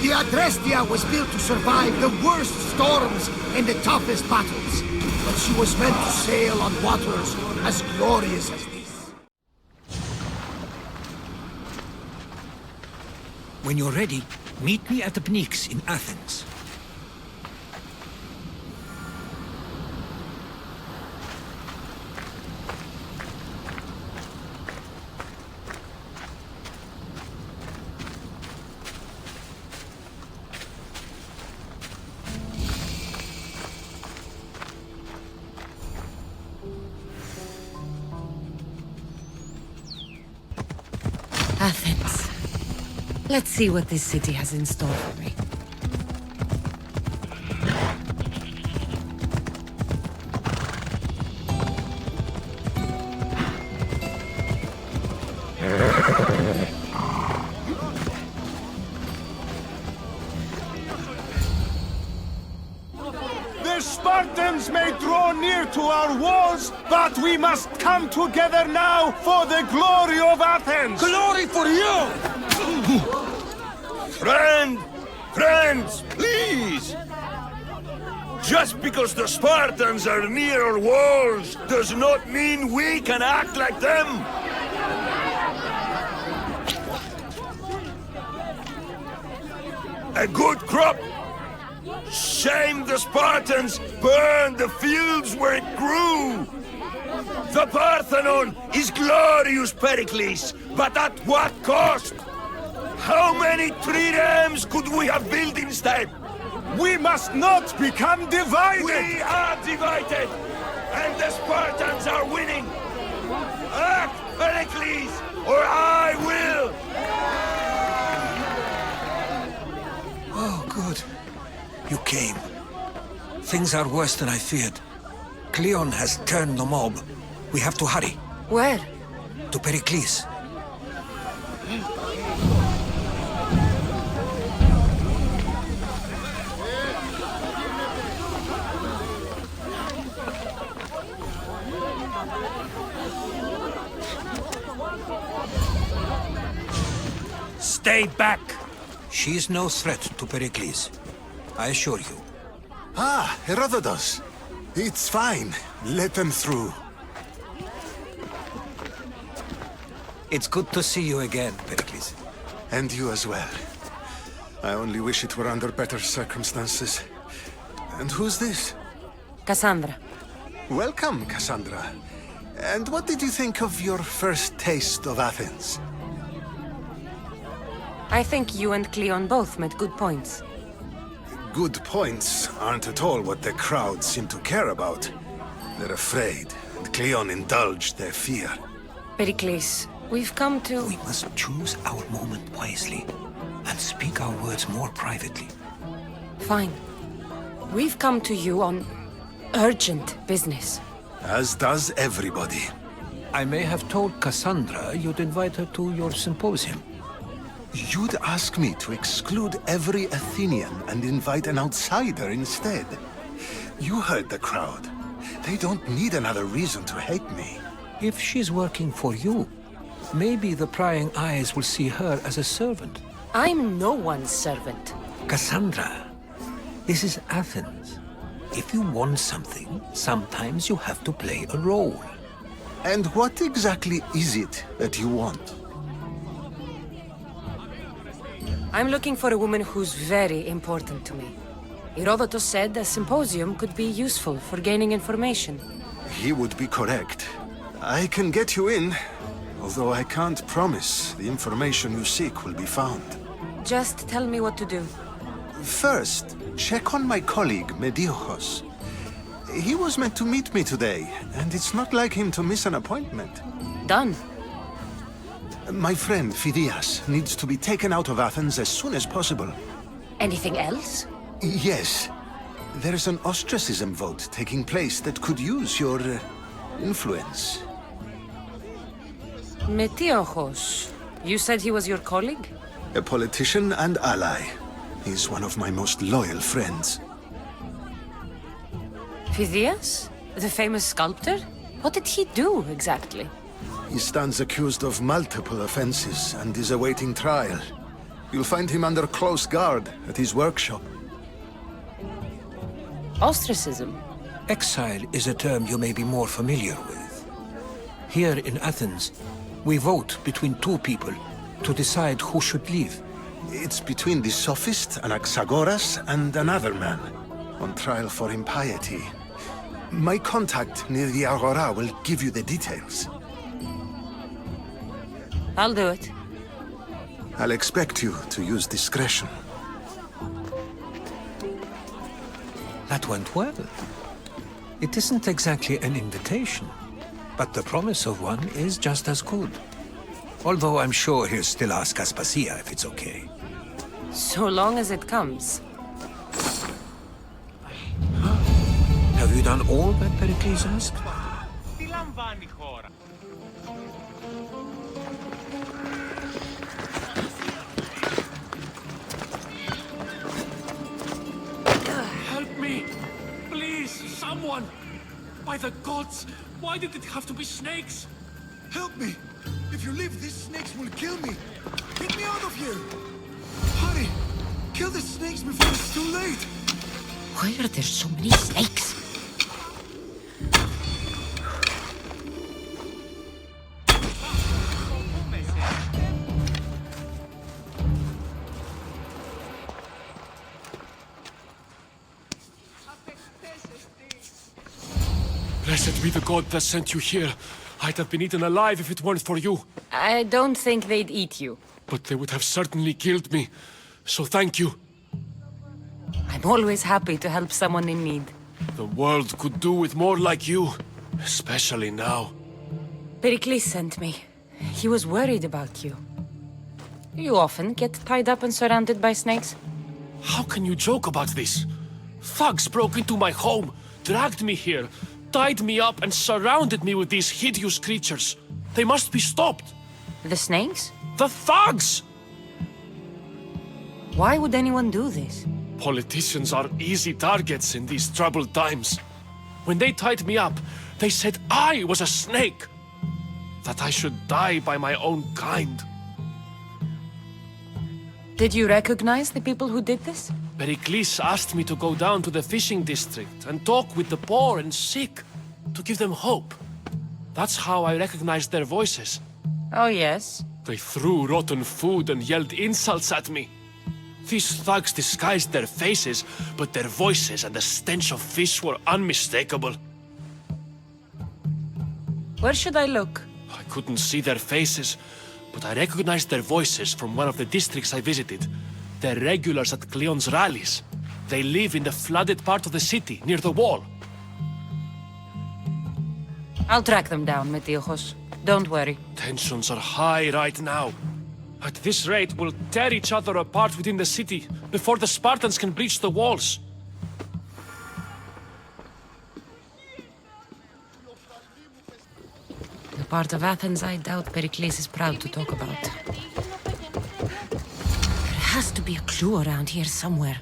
The Adrestia was built to survive the worst storms and the toughest battles, but she was meant to sail on waters as glorious as these. When you're ready, meet me at the Pnyx in Athens. Athens. Let's see what this city has in store for me. The Spartans may draw near to our walls, but we must come together now for the glory of Athens! Glory for you! Friends, please! Just because the Spartans are near our walls does not mean we can act like them! A good crop! Shame the Spartans burned the fields where it grew! The Parthenon is glorious, Pericles, but at what cost? How many triremes could we have built instead? We must not become divided! We are divided! And the Spartans are winning! Act, Pericles, or I will! Oh, good. You came. Things are worse than I feared. Cleon has turned the mob. We have to hurry. Where? To Pericles. Stay back! She is no threat to Pericles. I assure you. Ah, Herodotus. It's fine. Let them through. It's good to see you again, Pericles. And you as well. I only wish it were under better circumstances. And who's this? Cassandra. Welcome, Cassandra. And what did you think of your first taste of Athens? I think you and Cleon both made good points. Good points aren't at all what the crowd seem to care about. They're afraid, and Cleon indulged their fear. Pericles, we've come to... We must choose our moment wisely, and speak our words more privately. Fine. We've come to you on urgent business. As does everybody. I may have told Cassandra you'd invite her to your symposium. You'd ask me to exclude every Athenian and invite an outsider instead. You heard the crowd. They don't need another reason to hate me. If she's working for you, maybe the prying eyes will see her as a servant. I'm no one's servant. Cassandra, this is Athens. If you want something, sometimes you have to play a role. And what exactly is it that you want? I'm looking for a woman who's very important to me. Herodotus said a symposium could be useful for gaining information. He would be correct. I can get you in, although I can't promise the information you seek will be found. Just tell me what to do. First, check on my colleague, Mediochos. He was meant to meet me today, and it's not like him to miss an appointment. Done. My friend, Phidias, needs to be taken out of Athens as soon as possible. Anything else? Yes. There's an ostracism vote taking place that could use your influence. Metiochos. You said he was your colleague? A politician and ally. He's one of my most loyal friends. Phidias? The famous sculptor? What did he do, exactly? He stands accused of multiple offenses and is awaiting trial. You'll find him under close guard at his workshop. Ostracism? Exile is a term you may be more familiar with. Here in Athens, we vote between two people to decide who should leave. It's between the sophist Anaxagoras and another man, on trial for impiety. My contact near the Agora will give you the details. I'll do it. I'll expect you to use discretion. That went well. It isn't exactly an invitation, but the promise of one is just as good. Although I'm sure he'll still ask Aspasia if it's okay. So long as it comes. Have you done all that Pericles asked? Help me! Please, someone! By the gods, why did it have to be snakes? Help me! If you leave, these snakes will kill me! Get me out of here! Hurry! Kill the snakes before it's too late! Why are there so many snakes? Blessed be the god that sent you here. I'd have been eaten alive if it weren't for you. I don't think they'd eat you. But they would have certainly killed me. So thank you. I'm always happy to help someone in need. The world could do with more like you. Especially now. Pericles sent me. He was worried about you. You often get tied up and surrounded by snakes? How can you joke about this? Thugs broke into my home, dragged me here, tied me up and surrounded me with these hideous creatures. They must be stopped. The snakes? The thugs! Why would anyone do this? Politicians are easy targets in these troubled times. When they tied me up, they said I was a snake. That I should die by my own kind. Did you recognize the people who did this? Pericles asked me to go down to the fishing district and talk with the poor and sick, to give them hope. That's how I recognized their voices. Oh, yes. They threw rotten food and yelled insults at me. These thugs disguised their faces, but their voices and the stench of fish were unmistakable. Where should I look? I couldn't see their faces, but I recognized their voices from one of the districts I visited. They're regulars at Cleon's rallies. They live in the flooded part of the city, near the wall. I'll track them down, Metiochos. Don't worry. Tensions are high right now. At this rate, we'll tear each other apart within the city, before the Spartans can breach the walls. The part of Athens I doubt Pericles is proud to talk about. There has to be a clue around here somewhere.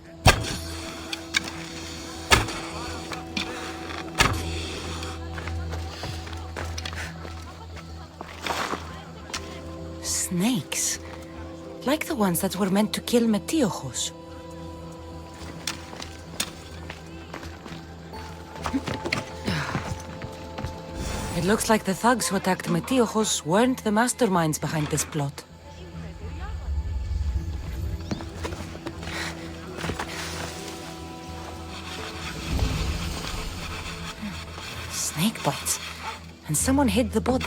Snakes. Like the ones that were meant to kill Metiochos. It looks like the thugs who attacked Metiochos weren't the masterminds behind this plot. Snake bites. And someone hid the body.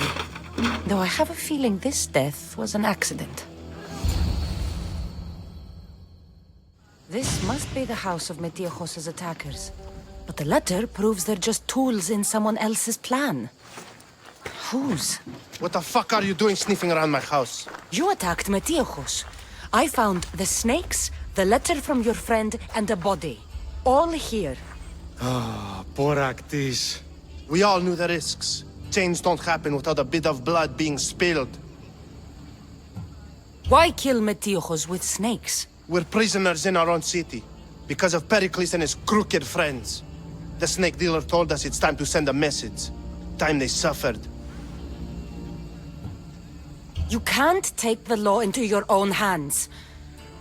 Though I have a feeling this death was an accident. This must be the house of Metiochos' attackers. But the letter proves they're just tools in someone else's plan. Whose? What the fuck are you doing sniffing around my house? You attacked Metiochos. I found the snakes, the letter from your friend, and a body. All here. Poor Actis. We all knew the risks. Change don't happen without a bit of blood being spilled. Why kill Metiochos with snakes? We're prisoners in our own city, because of Pericles and his crooked friends. The snake dealer told us it's time to send a message. Time they suffered. You can't take the law into your own hands.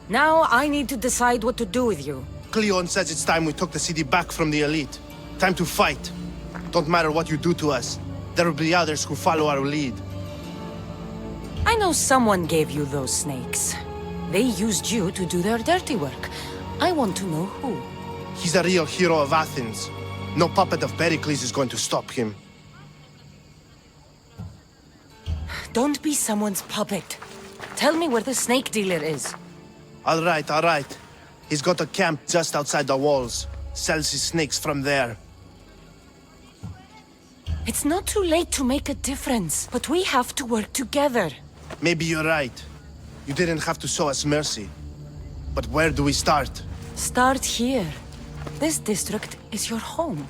Now I need to decide what to do with you. Cleon says it's time we took the city back from the elite. Time to fight. Don't matter what you do to us. There will be others who follow our lead. I know someone gave you those snakes. They used you to do their dirty work. I want to know who. He's a real hero of Athens. No puppet of Pericles is going to stop him. Don't be someone's puppet. Tell me where the snake dealer is. All right. He's got a camp just outside the walls. Sells his snakes from there. It's not too late to make a difference, but we have to work together. Maybe you're right. You didn't have to show us mercy. But where do we start? Start here. This district is your home.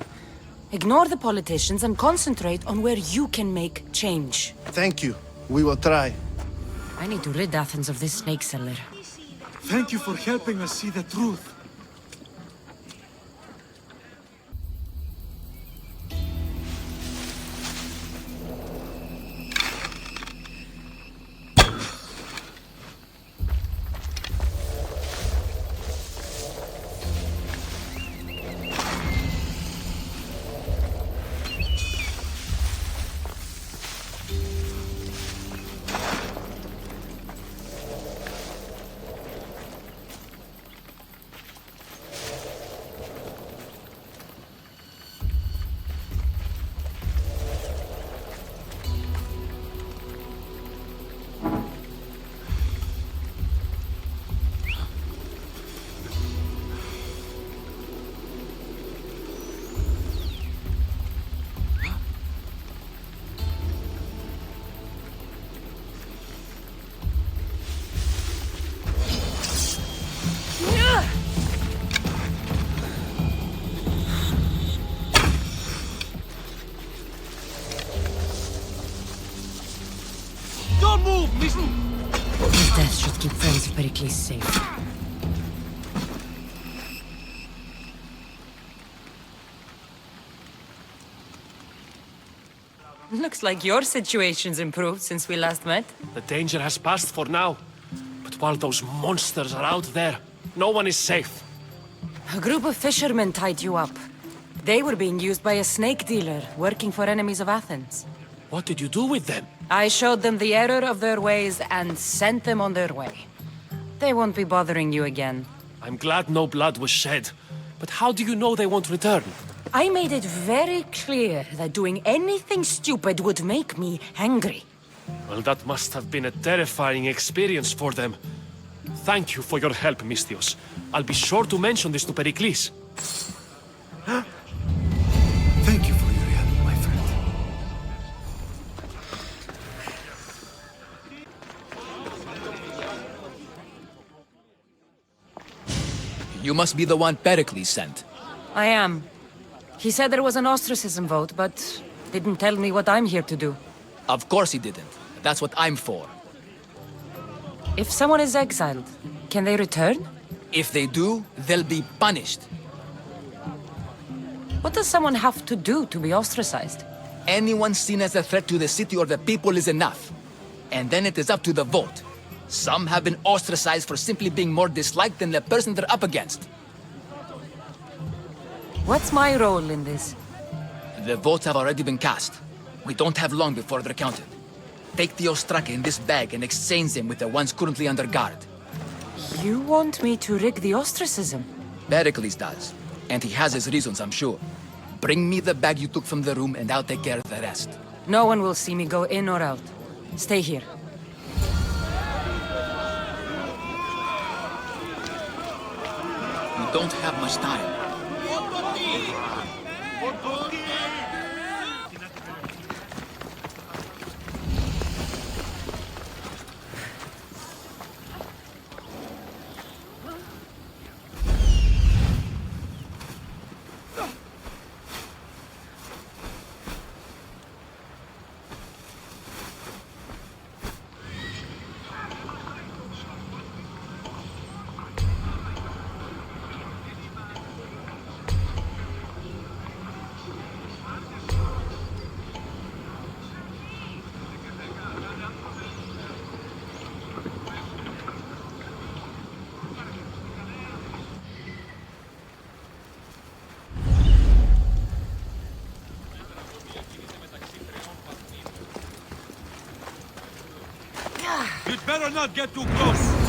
Ignore the politicians and concentrate on where you can make change. Thank you. We will try. I need to rid Athens of this snake seller. Thank you for helping us see the truth. Don't move, miss! His death should keep friends of Pericles safe. Looks like your situation's improved since we last met. The danger has passed for now. But while those monsters are out there, no one is safe. A group of fishermen tied you up. They were being used by a snake dealer working for enemies of Athens. What did you do with them? I showed them the error of their ways and sent them on their way. They won't be bothering you again. I'm glad no blood was shed. But how do you know they won't return? I made it very clear that doing anything stupid would make me angry. Well, that must have been a terrifying experience for them. Thank you for your help, Misthios. I'll be sure to mention this to Pericles. Thank you for your help, my friend. You must be the one Pericles sent. I am. He said there was an ostracism vote, but didn't tell me what I'm here to do. Of course he didn't. That's what I'm for. If someone is exiled, can they return? If they do, they'll be punished. What does someone have to do to be ostracized? Anyone seen as a threat to the city or the people is enough. And then it is up to the vote. Some have been ostracized for simply being more disliked than the person they're up against. What's my role in this? The votes have already been cast. We don't have long before they're counted. Take the ostraka in this bag and exchange them with the ones currently under guard. You want me to rig the ostracism? Pericles does. And he has his reasons, I'm sure. Bring me the bag you took from the room and I'll take care of the rest. No one will see me go in or out. Stay here. We don't have much time. better not get too close!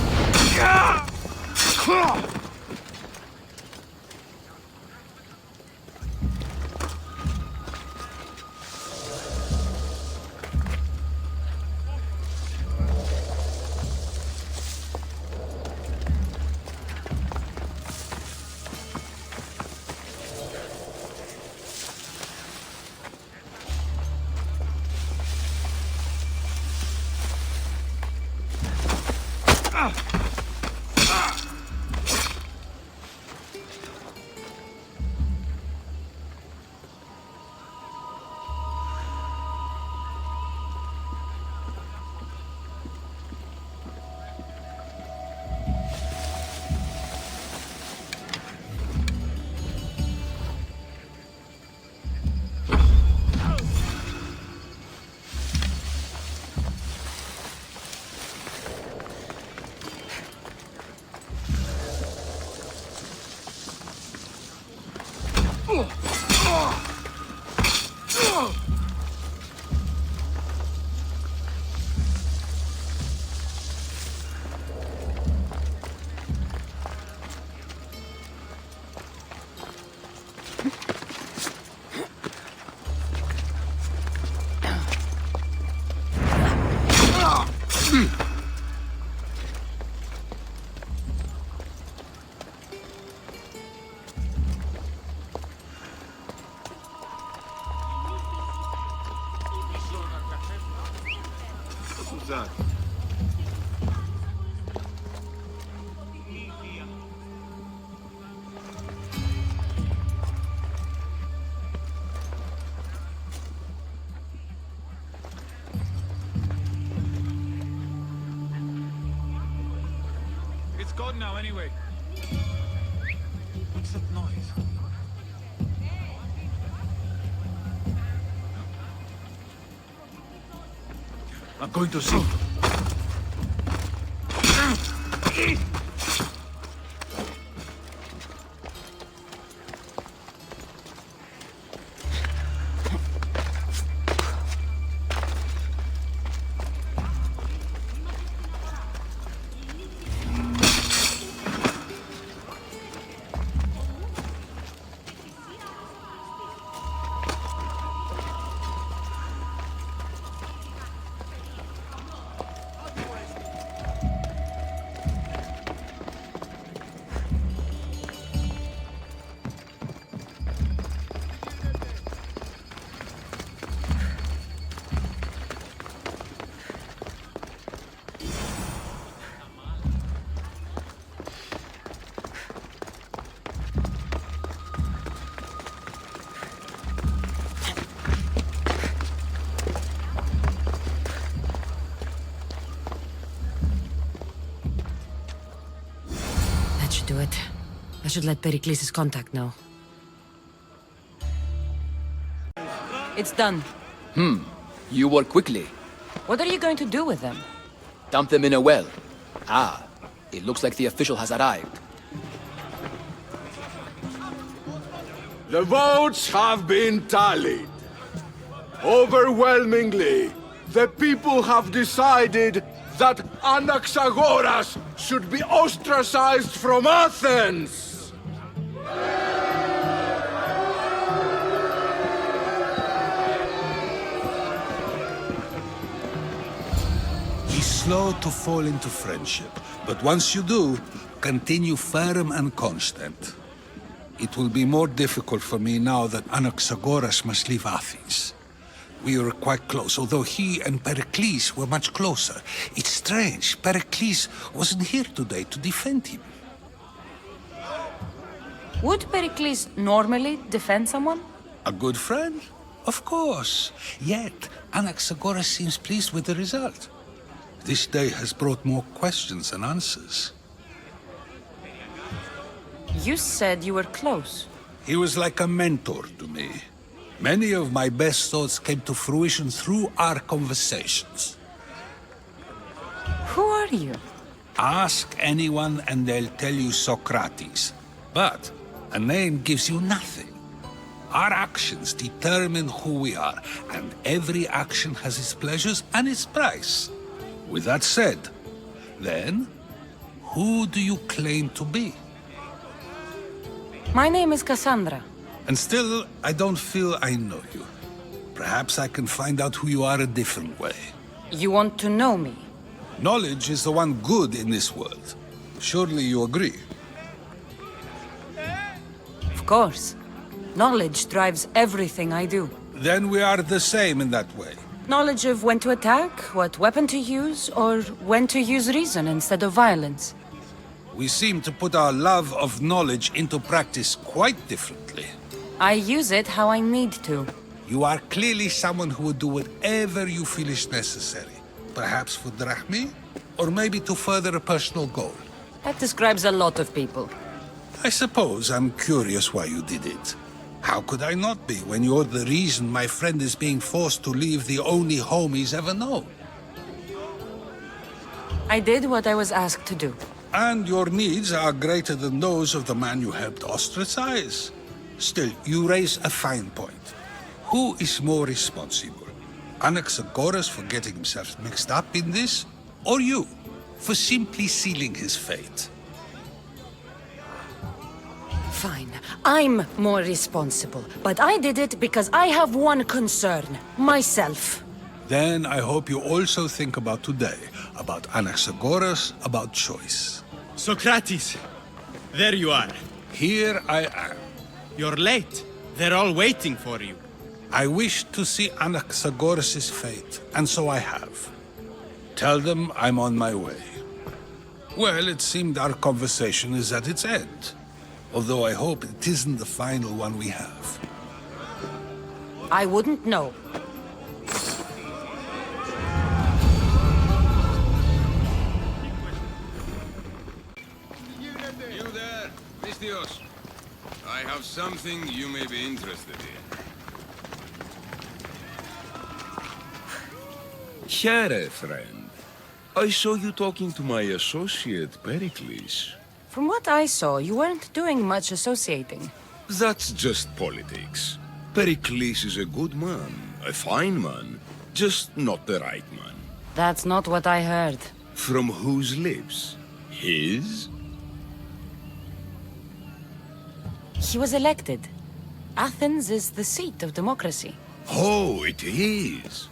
It's gone now, anyway. What's that noise? I'm going to see. Do it. I should let Pericles' contact know. It's done. You work quickly. What are you going to do with them? Dump them in a well. Ah, it looks like the official has arrived. The votes have been tallied. Overwhelmingly, the people have decided that Anaxagoras should be ostracized from Athens! Be slow to fall into friendship, but once you do, continue firm and constant. It will be more difficult for me now that Anaxagoras must leave Athens. We were quite close, although he and Pericles were much closer. It's strange, Pericles wasn't here today to defend him. Would Pericles normally defend someone? A good friend? Of course. Yet, Anaxagoras seems pleased with the result. This day has brought more questions than answers. You said you were close. He was like a mentor to me. Many of my best thoughts came to fruition through our conversations. Who are you? Ask anyone and they'll tell you Socrates. But a name gives you nothing. Our actions determine who we are, and every action has its pleasures and its price. With that said, Then, who do you claim to be? My name is Cassandra. And still, I don't feel I know you. Perhaps I can find out who you are a different way. You want to know me? Knowledge is the one good in this world. Surely you agree? Of course. Knowledge drives everything I do. Then we are the same in that way. Knowledge of when to attack, what weapon to use, or when to use reason instead of violence. We seem to put our love of knowledge into practice quite differently. I use it how I need to. You are clearly someone who would do whatever you feel is necessary. Perhaps for drachmi, or maybe to further a personal goal. That describes a lot of people. I suppose I'm curious why you did it. How could I not be when you're the reason my friend is being forced to leave the only home he's ever known? I did what I was asked to do. And your needs are greater than those of the man you helped ostracize. Still, you raise a fine point. Who is more responsible? Anaxagoras for getting himself mixed up in this? Or you, for simply sealing his fate? Fine. I'm more responsible. But I did it because I have one concern. Myself. Then I hope you also think about today. About Anaxagoras, about choice. Socrates! There you are. Here I am. You're late. They're all waiting for you. I wish to see Anaxagoras' fate, and so I have. Tell them I'm on my way. Well, it seemed our conversation is at its end. Although I hope it isn't the final one we have. I wouldn't know. You there, Mistios. I have something you may be interested in. Here, friend. I saw you talking to my associate, Pericles. From what I saw, you weren't doing much associating. That's just politics. Pericles is a good man, a fine man, just not the right man. That's not what I heard. From whose lips? His? He was elected. Athens is the seat of democracy. Oh, it is.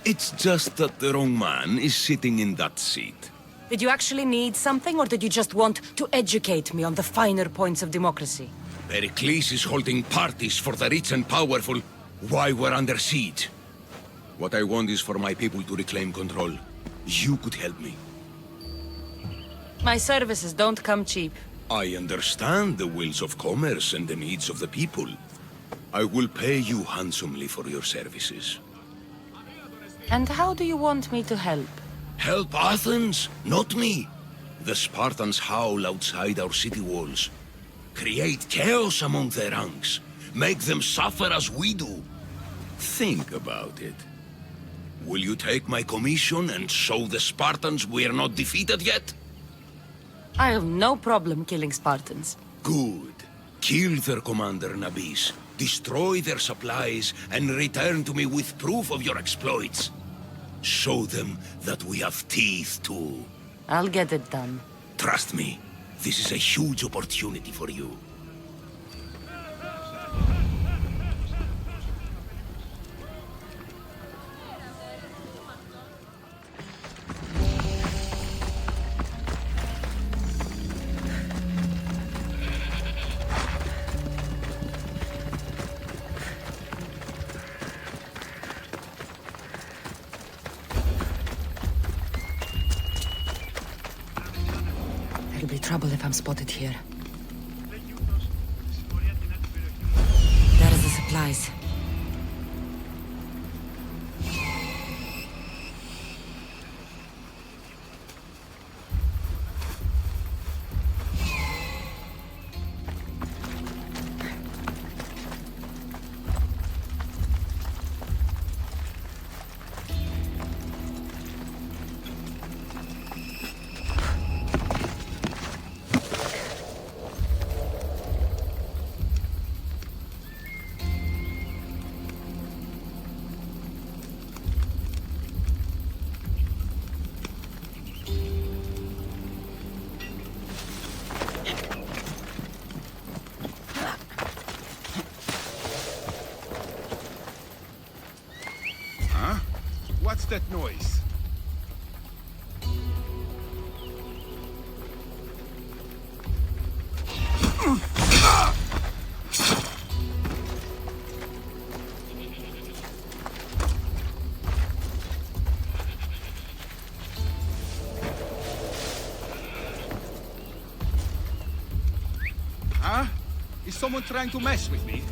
It's just that the wrong man is sitting in that seat. Did you actually need something, or did you just want to educate me on the finer points of democracy? Pericles is holding parties for the rich and powerful while we're under siege. What I want is for my people to reclaim control. You could help me. My services don't come cheap. I understand the wills of commerce and the needs of the people. I will pay you handsomely for your services. And how do you want me to help? Help Athens, not me. The Spartans howl outside our city walls. Create chaos among their ranks. Make them suffer as we do. Think about it. Will you take my commission and show the Spartans we are not defeated yet? I have no problem killing Spartans. Good. Kill their commander, Nabis. Destroy their supplies and return to me with proof of your exploits. Show them that we have teeth too. I'll get it done. Trust me, this is a huge opportunity for you. There'll be trouble if I'm spotted here. There's the supplies. that noise? Huh? Is someone trying to mess with me?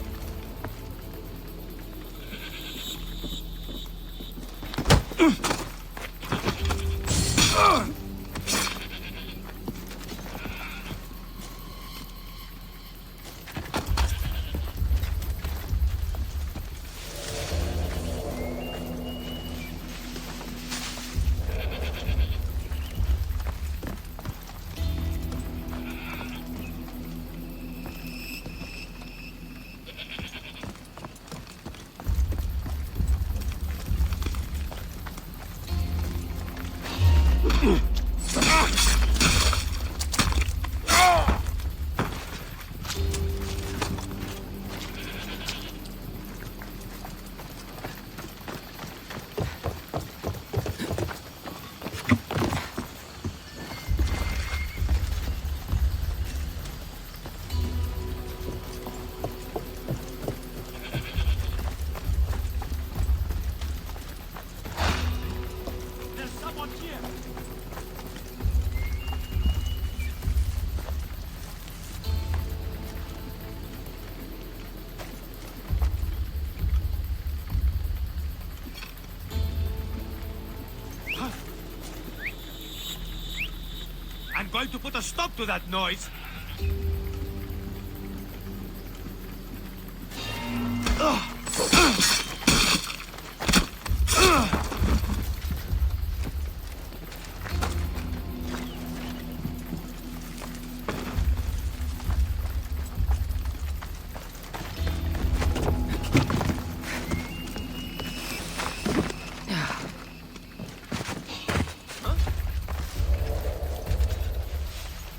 I'm going to put a stop to that noise.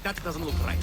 That doesn't look right.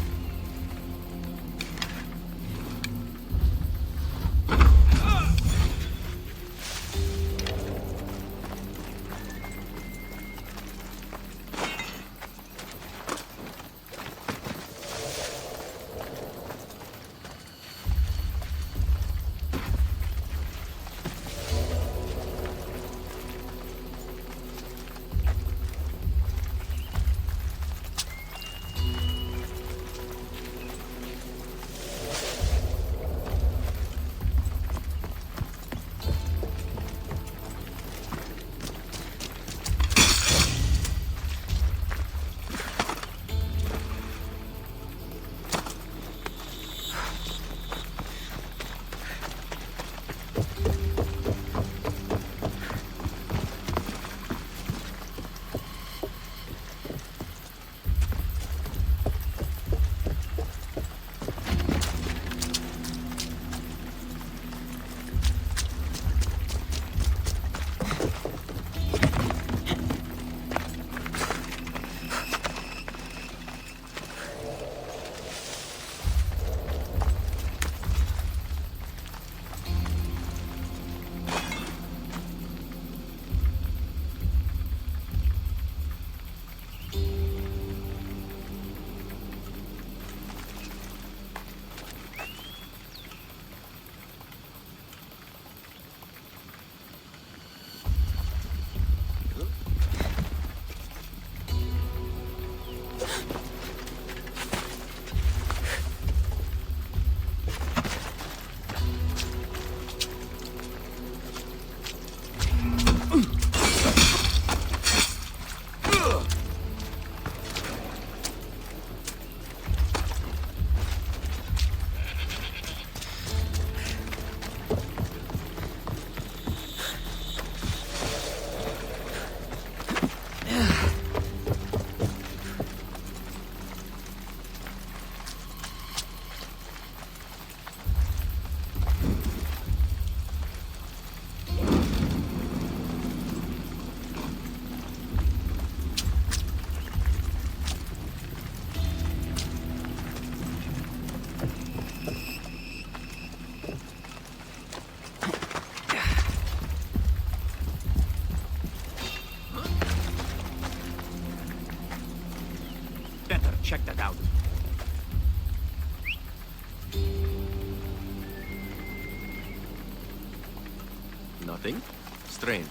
Nothing. Strange.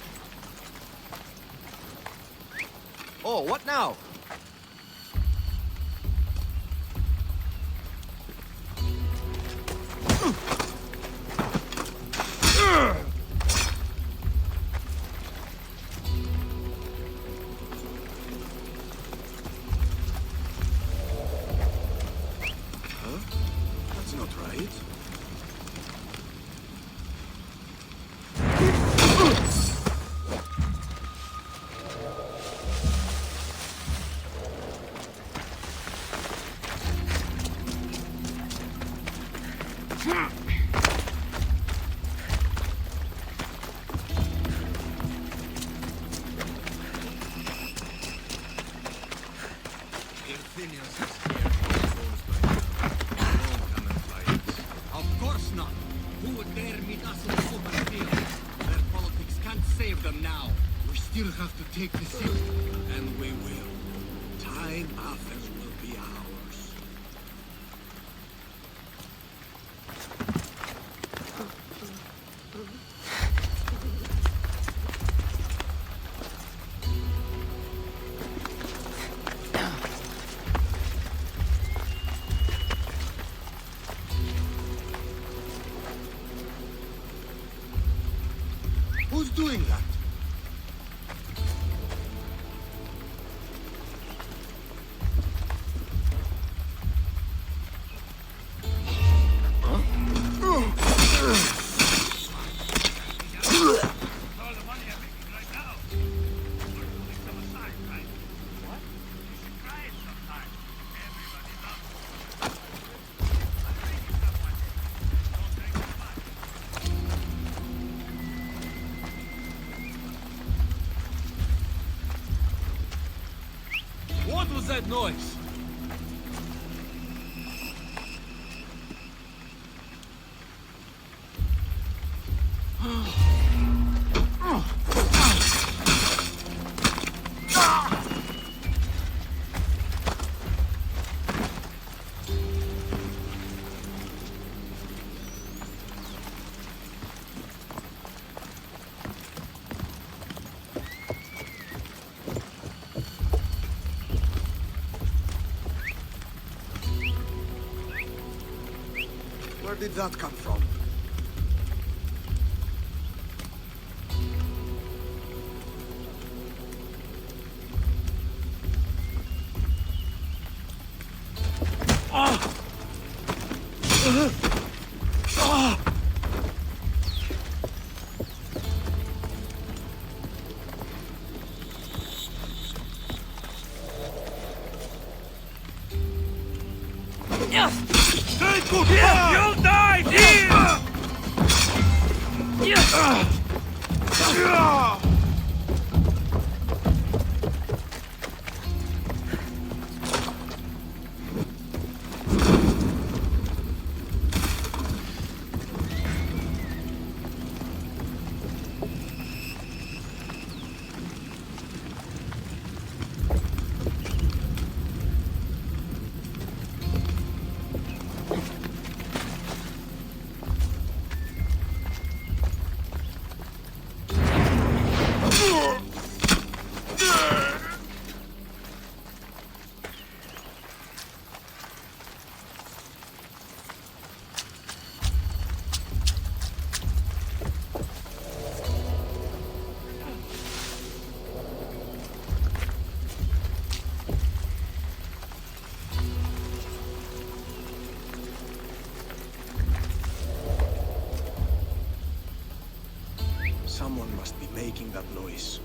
Oh, what now? That's not right. Of course not. Who would dare meet us in the open field? Their politics can't save them now. We still have to take the city, and we will. Time Athens will be ours. Who's doing that? What was that noise? Where did that come from? You'll die here! Someone must be making that noise.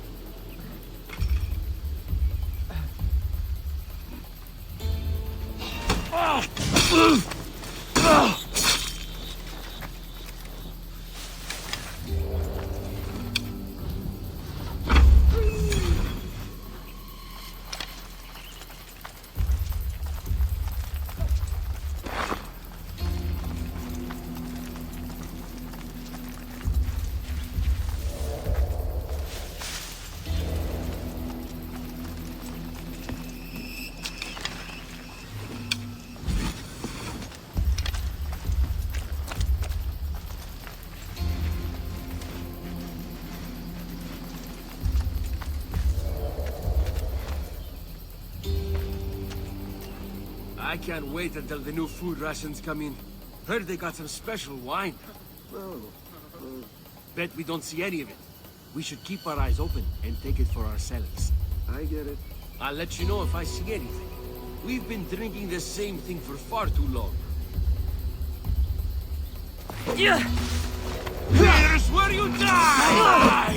I can't wait until the new food rations come in. Heard they got some special wine. Bet we don't see any of it. We should keep our eyes open and take it for ourselves. I get it. I'll let you know if I see anything. We've been drinking the same thing for far too long. Here's where you die!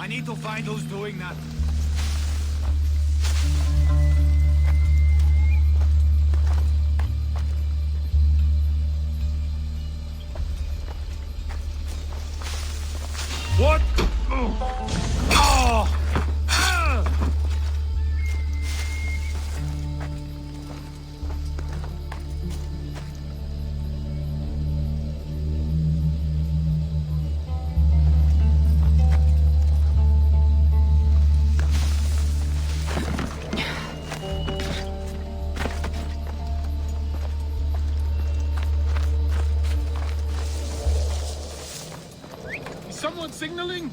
I need to find who's doing that. What? Oh! Someone signaling?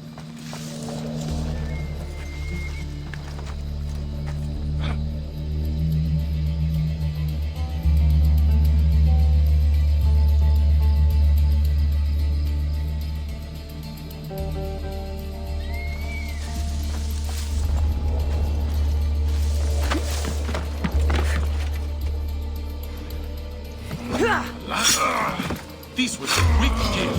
This was a quick kill.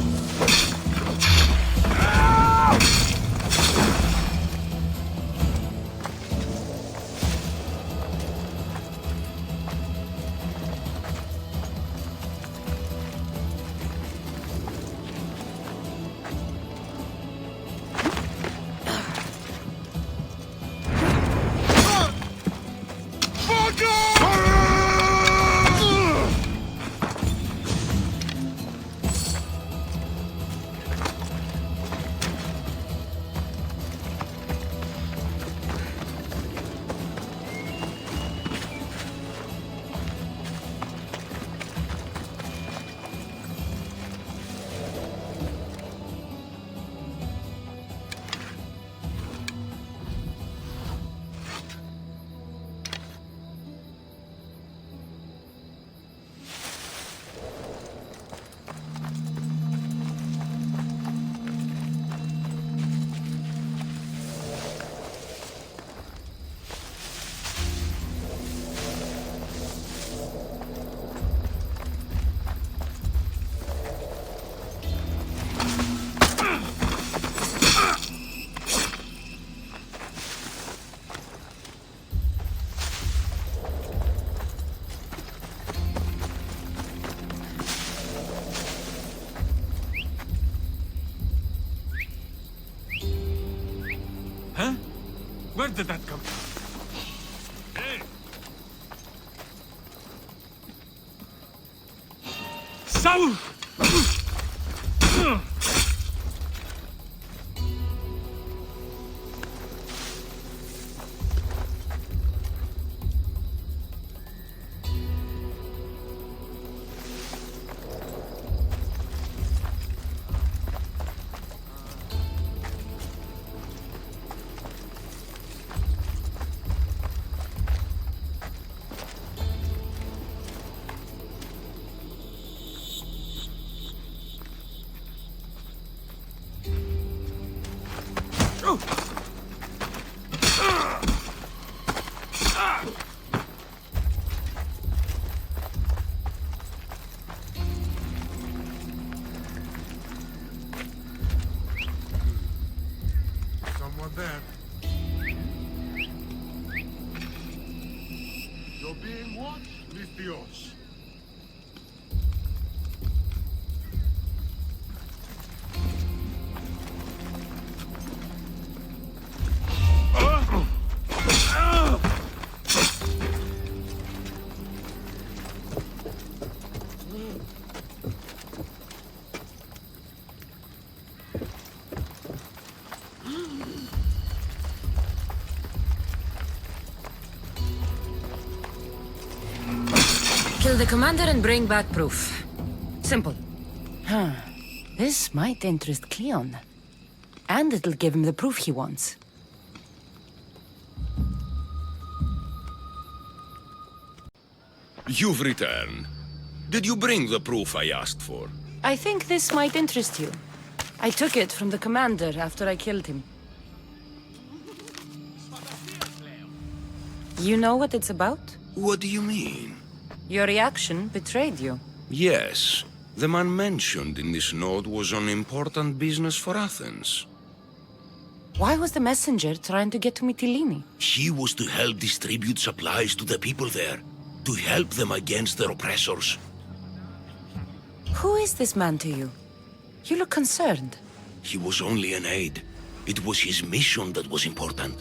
Where did that come from? Hey! Saul! Someone there. You're being watched, Lithios. Kill the commander and bring back proof. Simple. Huh. This might interest Cleon. And it'll give him the proof he wants. You've returned. Did you bring the proof I asked for? I think this might interest you. I took it from the commander after I killed him. You know what it's about? What do you mean? Your reaction betrayed you. Yes. The man mentioned in this note was on important business for Athens. Why was the messenger trying to get to Mytilene? He was to help distribute supplies to the people there, to help them against their oppressors. Who is this man to you? You look concerned. He was only an aide. It was his mission that was important.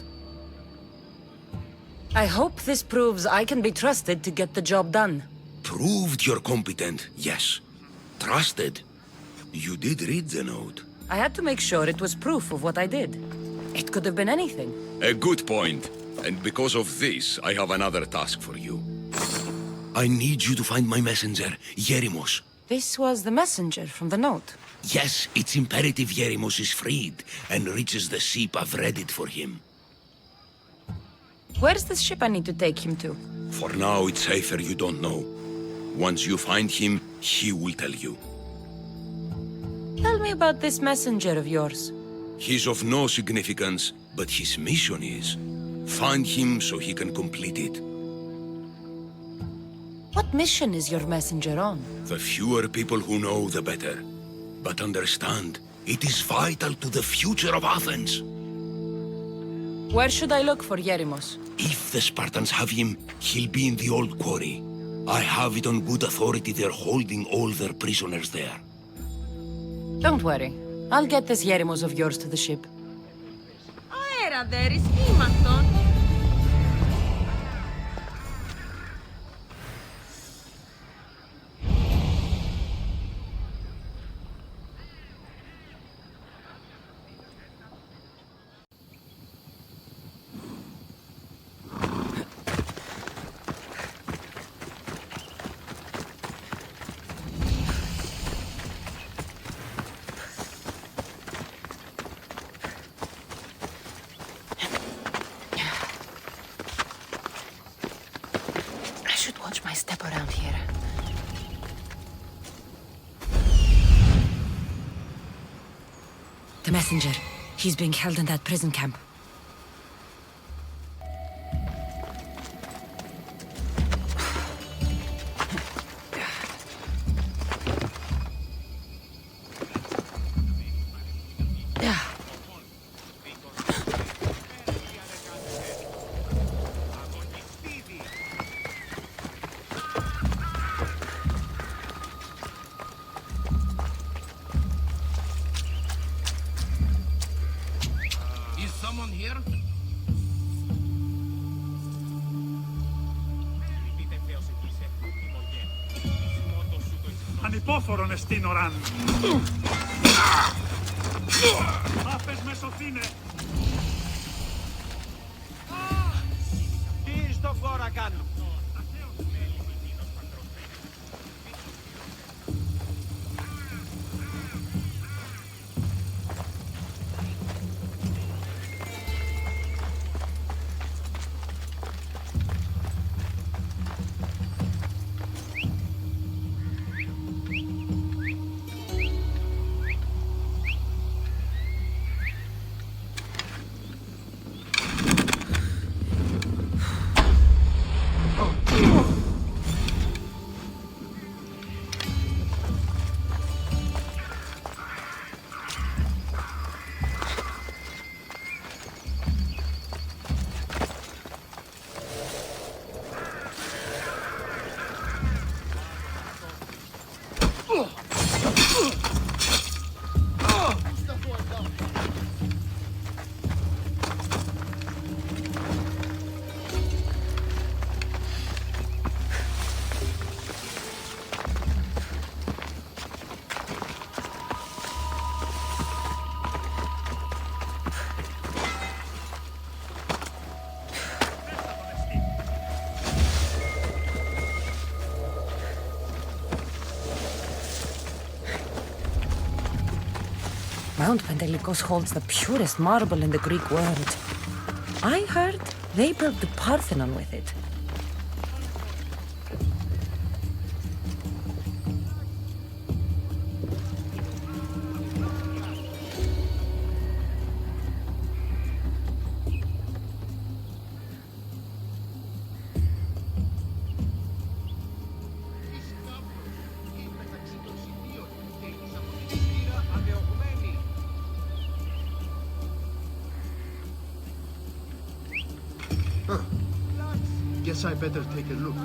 I hope this proves I can be trusted to get the job done. Proved you're competent, yes. Trusted. You did read the note. I had to make sure it was proof of what I did. It could have been anything. A good point. And because of this, I have another task for you. I need you to find my messenger, Yerimos. This was the messenger from the note. Yes, it's imperative Yerimos is freed and reaches the ship. I've read it for him. Where's the ship I need to take him to? For now, it's safer you don't know. Once you find him, he will tell you. Tell me about this messenger of yours. He's of no significance, but his mission is. Find him so he can complete it. What mission is your messenger on? The fewer people who know, the better. But understand, it is vital to the future of Athens. Where should I look for Yerimos? If the Spartans have him, he'll be in the old quarry. I have it on good authority they're holding all their prisoners there. Don't worry. I'll get this Yerimos of yours to the ship. Αέρα there is ήμαρτον. Watch my step around here. The messenger. He's being held in that prison camp. υπόφορον εστίν οράν. Μάπες με σωθήνε. Τι στο χώρα κάνω. Mount Pentelicos holds the purest marble in the Greek world. I heard they built the Parthenon with it. Guess I better take a look.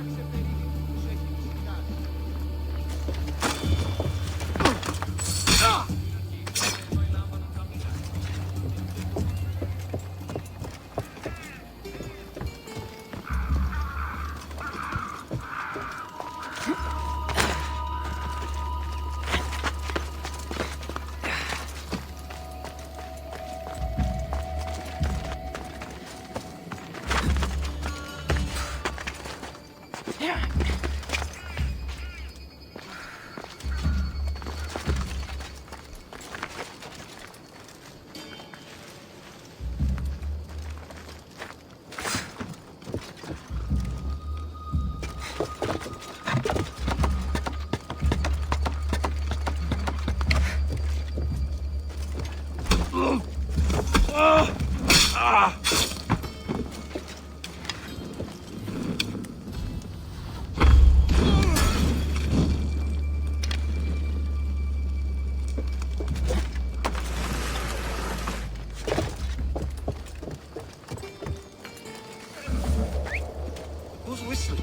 Who's whistling?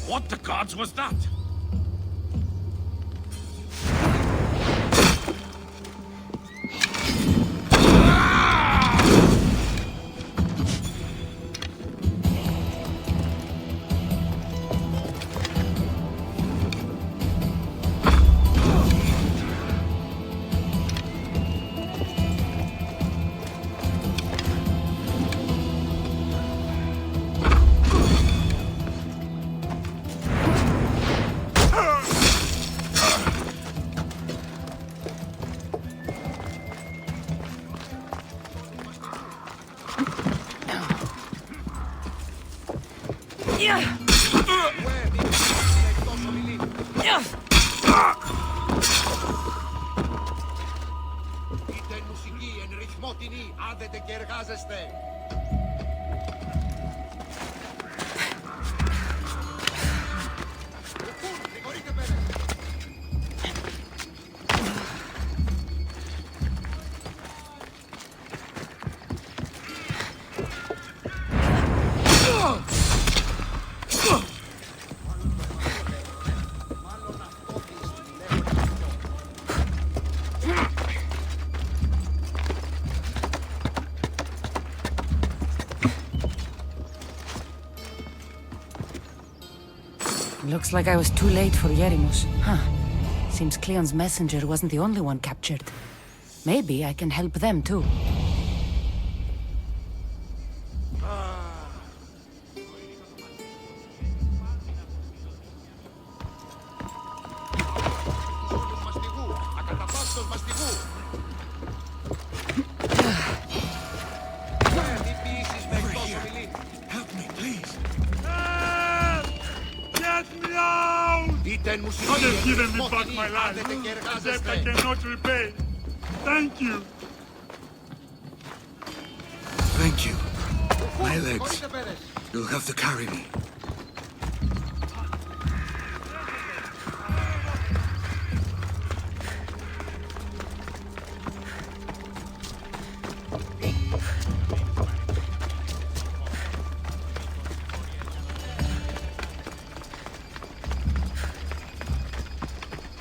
What the gods was that? Είτε μουσική εν ρυθμότινη, άδετε και εργάζεστε. Looks like I was too late for Yerimos. Huh. Seems Cleon's messenger wasn't the only one captured. Maybe I can help them too. God has given me back my life. A debt I cannot repay. Thank you. Thank you. My legs. You'll have to carry me.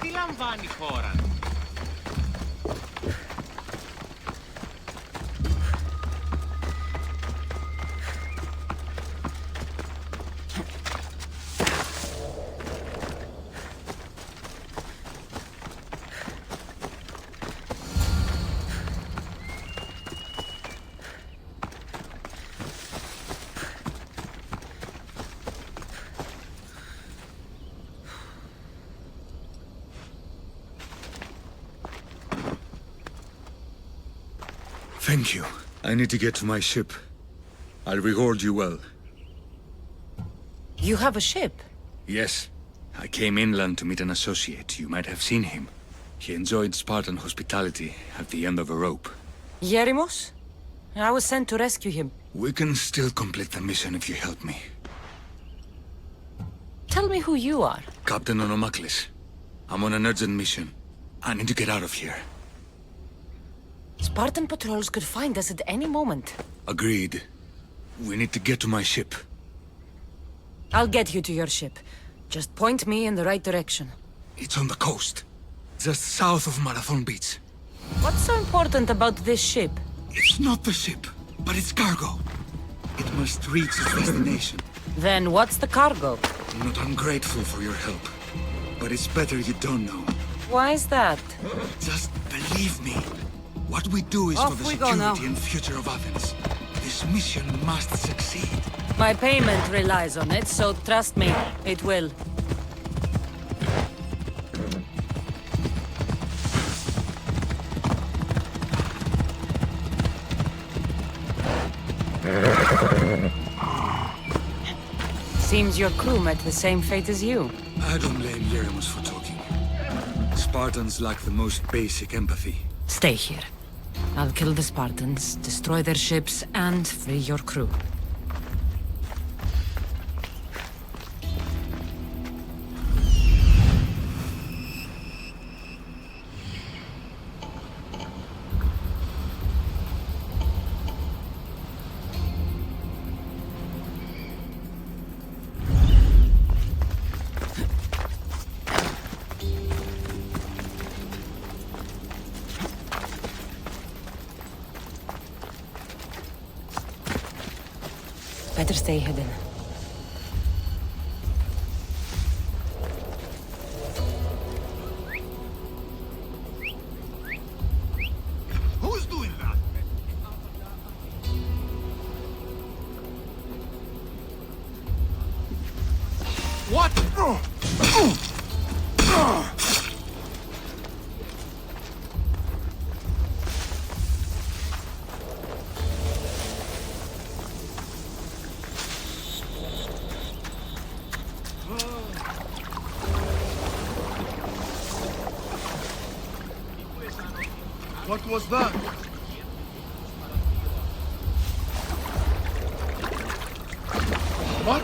Τι λαμβάνει η χώρα? Thank you. I need to get to my ship. I'll reward you well. You have a ship? Yes. I came inland to meet an associate. You might have seen him. He enjoyed Spartan hospitality at the end of a rope. Yerimos? I was sent to rescue him. We can still complete the mission if you help me. Tell me who you are. Captain Onomaklis. I'm on an urgent mission. I need to get out of here. Spartan patrols could find us at any moment. Agreed. We need to get to my ship. I'll get you to your ship. Just point me in the right direction. It's on the coast. Just south of Marathon Beach. What's so important about this ship? It's not the ship, but its cargo. It must reach its destination. Then what's the cargo? I'm not ungrateful for your help, but it's better you don't know. Why is that? Just believe me. What we do is Off for the we go now. security and future of Athens. This mission must succeed. My payment relies on it, so trust me, it will. Seems your crew met the same fate as you. I don't blame Yerimos for talking. Spartans lack the most basic empathy. Stay here. I'll kill the Spartans, destroy their ships, and free your crew. Better stay hidden. Who's doing that? What? What was that? What?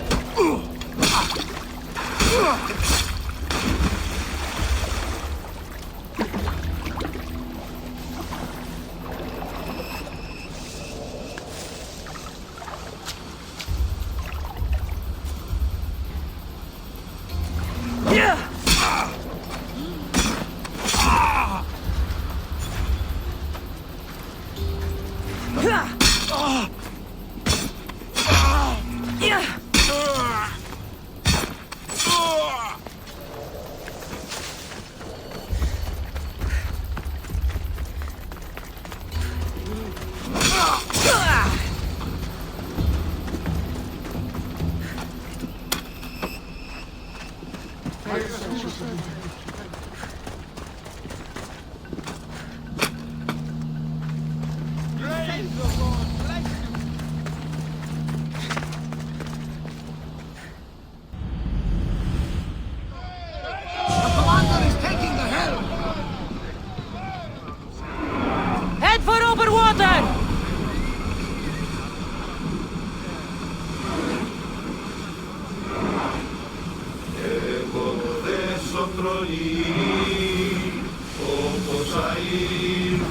Head for open water!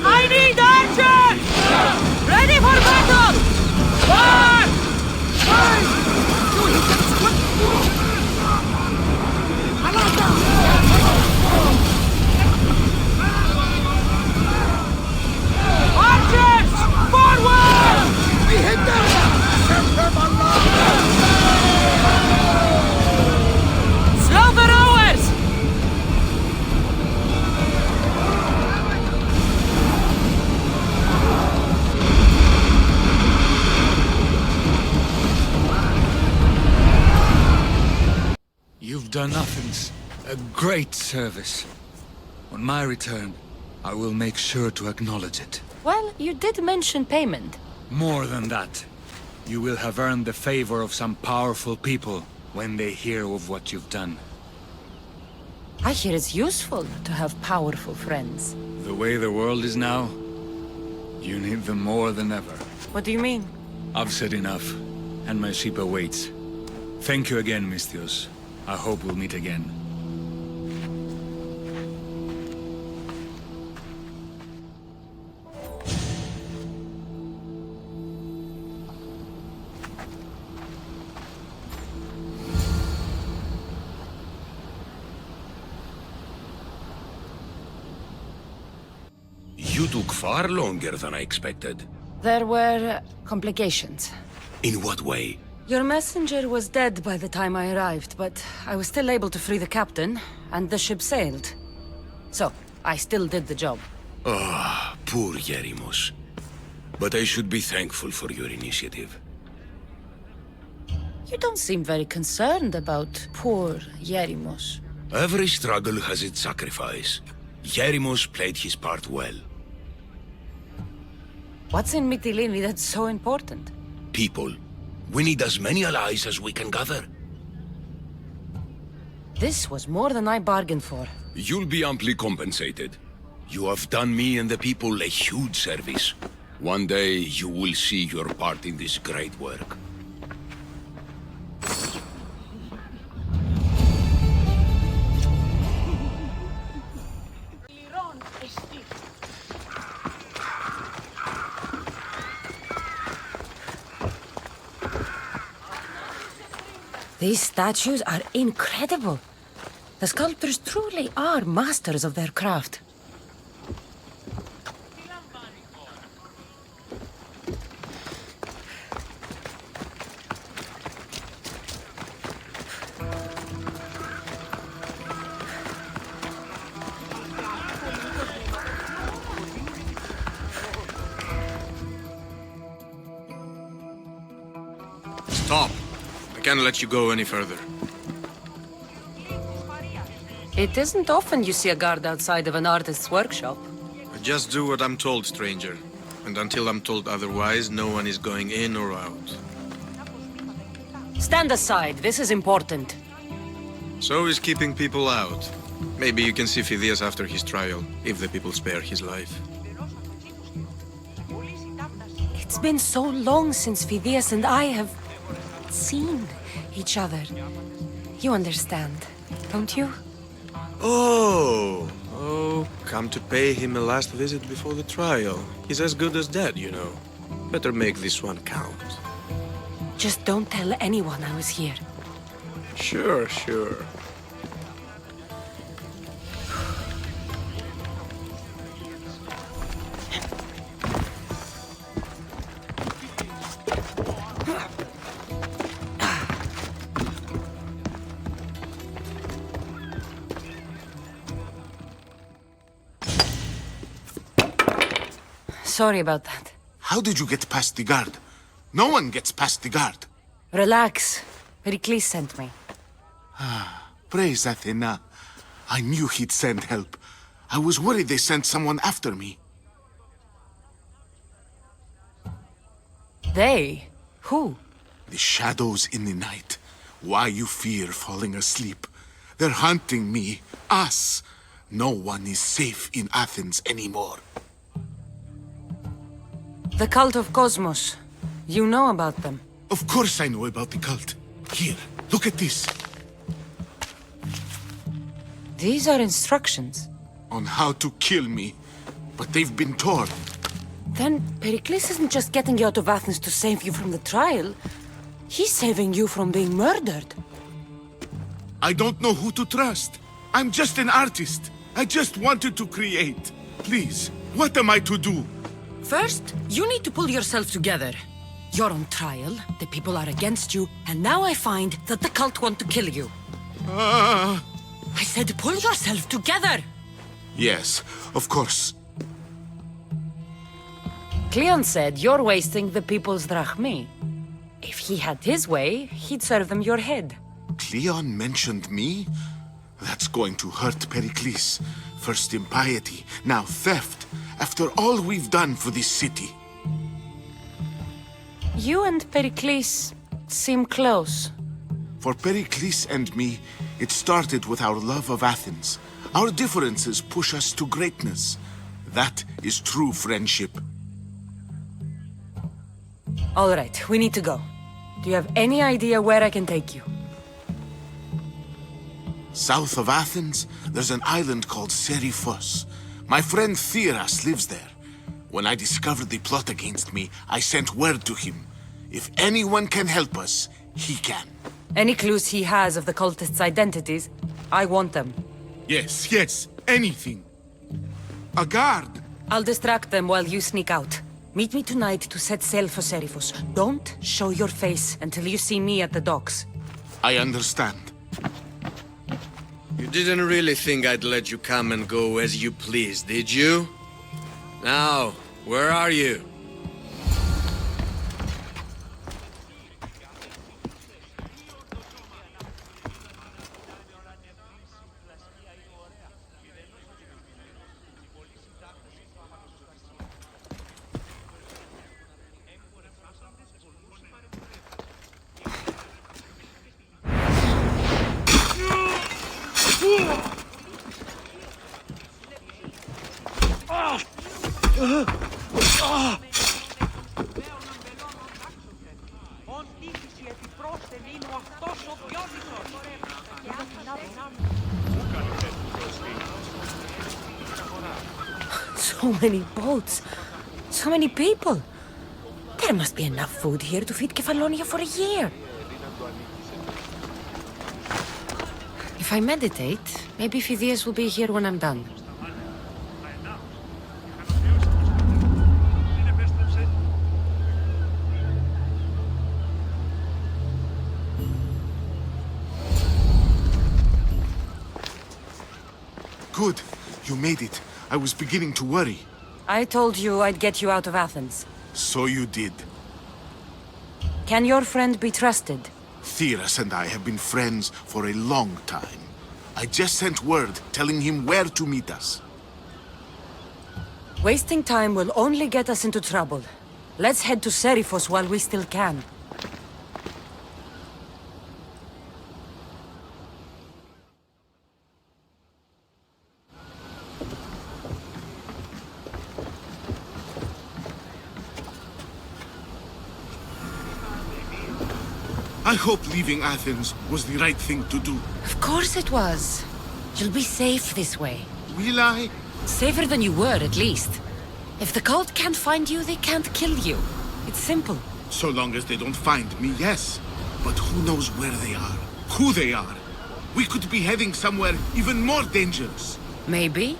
I need archers! Ready for battle! Fire! Archers! Forward! We hit them! Set them alive! Slow the rowers! You've done Athens a great service. On my return, I will make sure to acknowledge it. Well, you did mention payment. More than that, you will have earned the favor of some powerful people when they hear of what you've done. I hear it's useful to have powerful friends. The way the world is now, you need them more than ever. What do you mean? I've said enough, and my ship awaits. Thank you again, Misthios. I hope we'll meet again. You took far longer than I expected. There were complications. In what way? Your messenger was dead by the time I arrived, but I was still able to free the captain, and the ship sailed. So, I still did the job. Ah, poor Yerimos. But I should be thankful for your initiative. You don't seem very concerned about poor Yerimos. Every struggle has its sacrifice. Yerimos played his part well. What's in Mytilene that's so important? People. We need as many allies as we can gather. This was more than I bargained for. You'll be amply compensated. You have done me and the people a huge service. One day you will see your part in this great work. These statues are incredible. The sculptors truly are masters of their craft. Stop! I can't let you go any further. It isn't often you see a guard outside of an artist's workshop. I just do what I'm told, stranger. And until I'm told otherwise, no one is going in or out. Stand aside, this is important. So is keeping people out. Maybe you can see Phidias after his trial, if the people spare his life. It's been so long since Phidias and I have seen each other. You understand, don't you? Oh, come to pay him a last visit before the trial. He's as good as dead, you know. Better make this one count. Just don't tell anyone I was here. Sure, sure. Sorry about that. How did you get past the guard? No one gets past the guard. Relax. Pericles sent me. Praise Athena. I knew he'd send help. I was worried they sent someone after me. They? Who? The shadows in the night. Why you fear falling asleep. They're hunting me. Us. No one is safe in Athens anymore. The cult of Cosmos. You know about them. Of course I know about the cult. Here, look at this. These are instructions. On how to kill me. But they've been torn. Then Pericles isn't just getting you out of Athens to save you from the trial. He's saving you from being murdered. I don't know who to trust. I'm just an artist. I just wanted to create. Please, what am I to do? First, you need to pull yourself together. You're on trial, the people are against you, and now I find that the cult want to kill you. I said pull yourself together! Yes, of course. Cleon said you're wasting the people's drachmi. If he had his way, he'd serve them your head. Cleon mentioned me? That's going to hurt Pericles. First impiety, now theft. After all we've done for this city. You and Pericles seem close. For Pericles and me, it started with our love of Athens. Our differences push us to greatness. That is true friendship. All right, we need to go. Do you have any idea where I can take you? South of Athens, there's an island called Seriphos. My friend Theras lives there. When I discovered the plot against me, I sent word to him. If anyone can help us, he can. Any clues he has of the cultists' identities, I want them. Yes, anything. A guard. I'll distract them while you sneak out. Meet me tonight to set sail for Seriphos. Don't show your face until you see me at the docks. I understand. You didn't really think I'd let you come and go as you please, did you? Now, where are you? So many boats. So many people. There must be enough food here to feed Kefalonia for a year. If I meditate, maybe Phidias will be here when I'm done. Good. You made it. I was beginning to worry. I told you I'd get you out of Athens. So you did. Can your friend be trusted? Theras and I have been friends for a long time. I just sent word telling him where to meet us. Wasting time will only get us into trouble. Let's head to Seriphos while we still can. I hope leaving Athens was the right thing to do. Of course it was. You'll be safe this way. Will I? Safer than you were, at least. If the cult can't find you, they can't kill you. It's simple. So long as they don't find me, yes. But who knows where they are? Who they are? We could be heading somewhere even more dangerous. Maybe.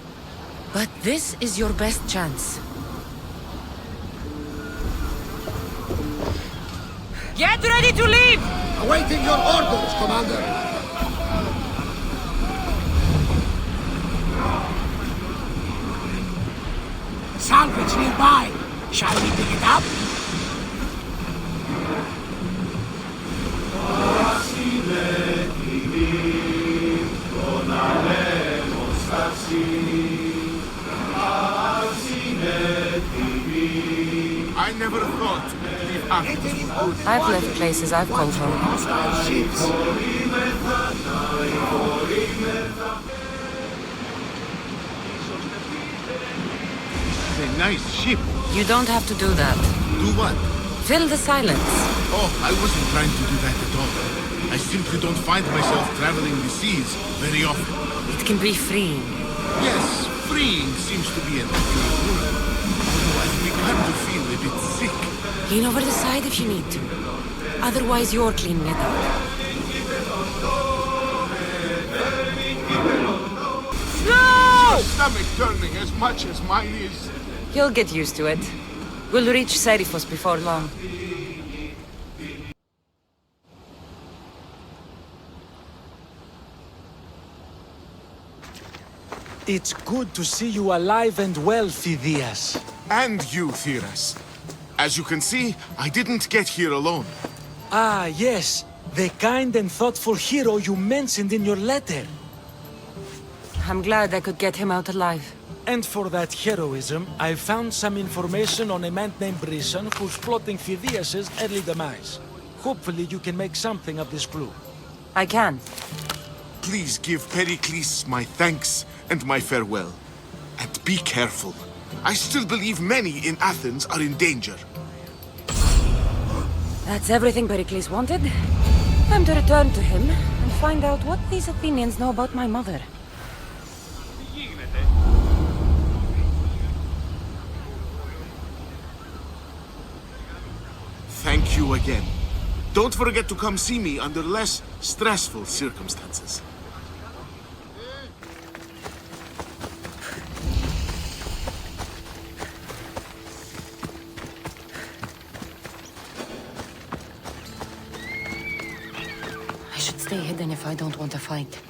But this is your best chance. Get ready to leave! Awaiting your orders, Commander. Salvage nearby. Shall we pick it up? I never thought to leave Athens. I've left places I've come from. It's a nice ship. You don't have to do that. Do what? Fill the silence. Oh, I wasn't trying to do that at all. I simply don't find myself traveling the seas very often. It can be freeing. Yes, freeing seems to be an accurate word. Although I've begun to feel a bit sick. Lean over the side if you need to. Otherwise, you're cleaning it up. No! Your stomach turning as much as mine is. You'll get used to it. We'll reach Serifos before long. It's good to see you alive and well, Phidias. And you, Theras. As you can see, I didn't get here alone. Ah, yes. The kind and thoughtful hero you mentioned in your letter. I'm glad I could get him out alive. And for that heroism, I found some information on a man named Brisson who's plotting Phidias' early demise. Hopefully you can make something of this clue. I can. Please give Pericles my thanks and my farewell. And be careful. I still believe many in Athens are in danger. That's everything Pericles wanted. Time to return to him and find out what these Athenians know about my mother. Thank you again. Don't forget to come see me under less stressful circumstances. I should stay hidden if I don't want to fight.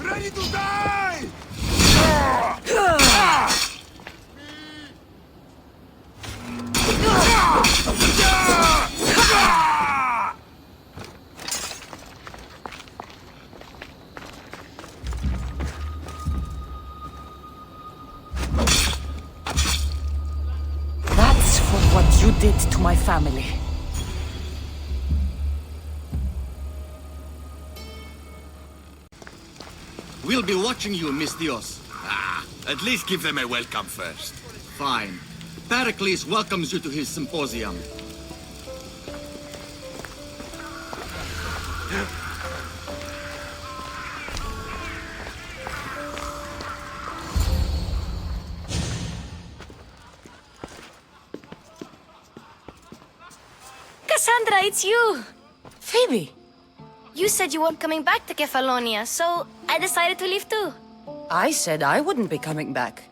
Ready to die! That's for what you did to my family. We'll be watching you, Mystios. At least give them a welcome first. Fine. Pericles welcomes you to his Symposium. Cassandra, it's you! Phoebe! You said you weren't coming back to Kefalonia, so I decided to leave too. I said I wouldn't be coming back.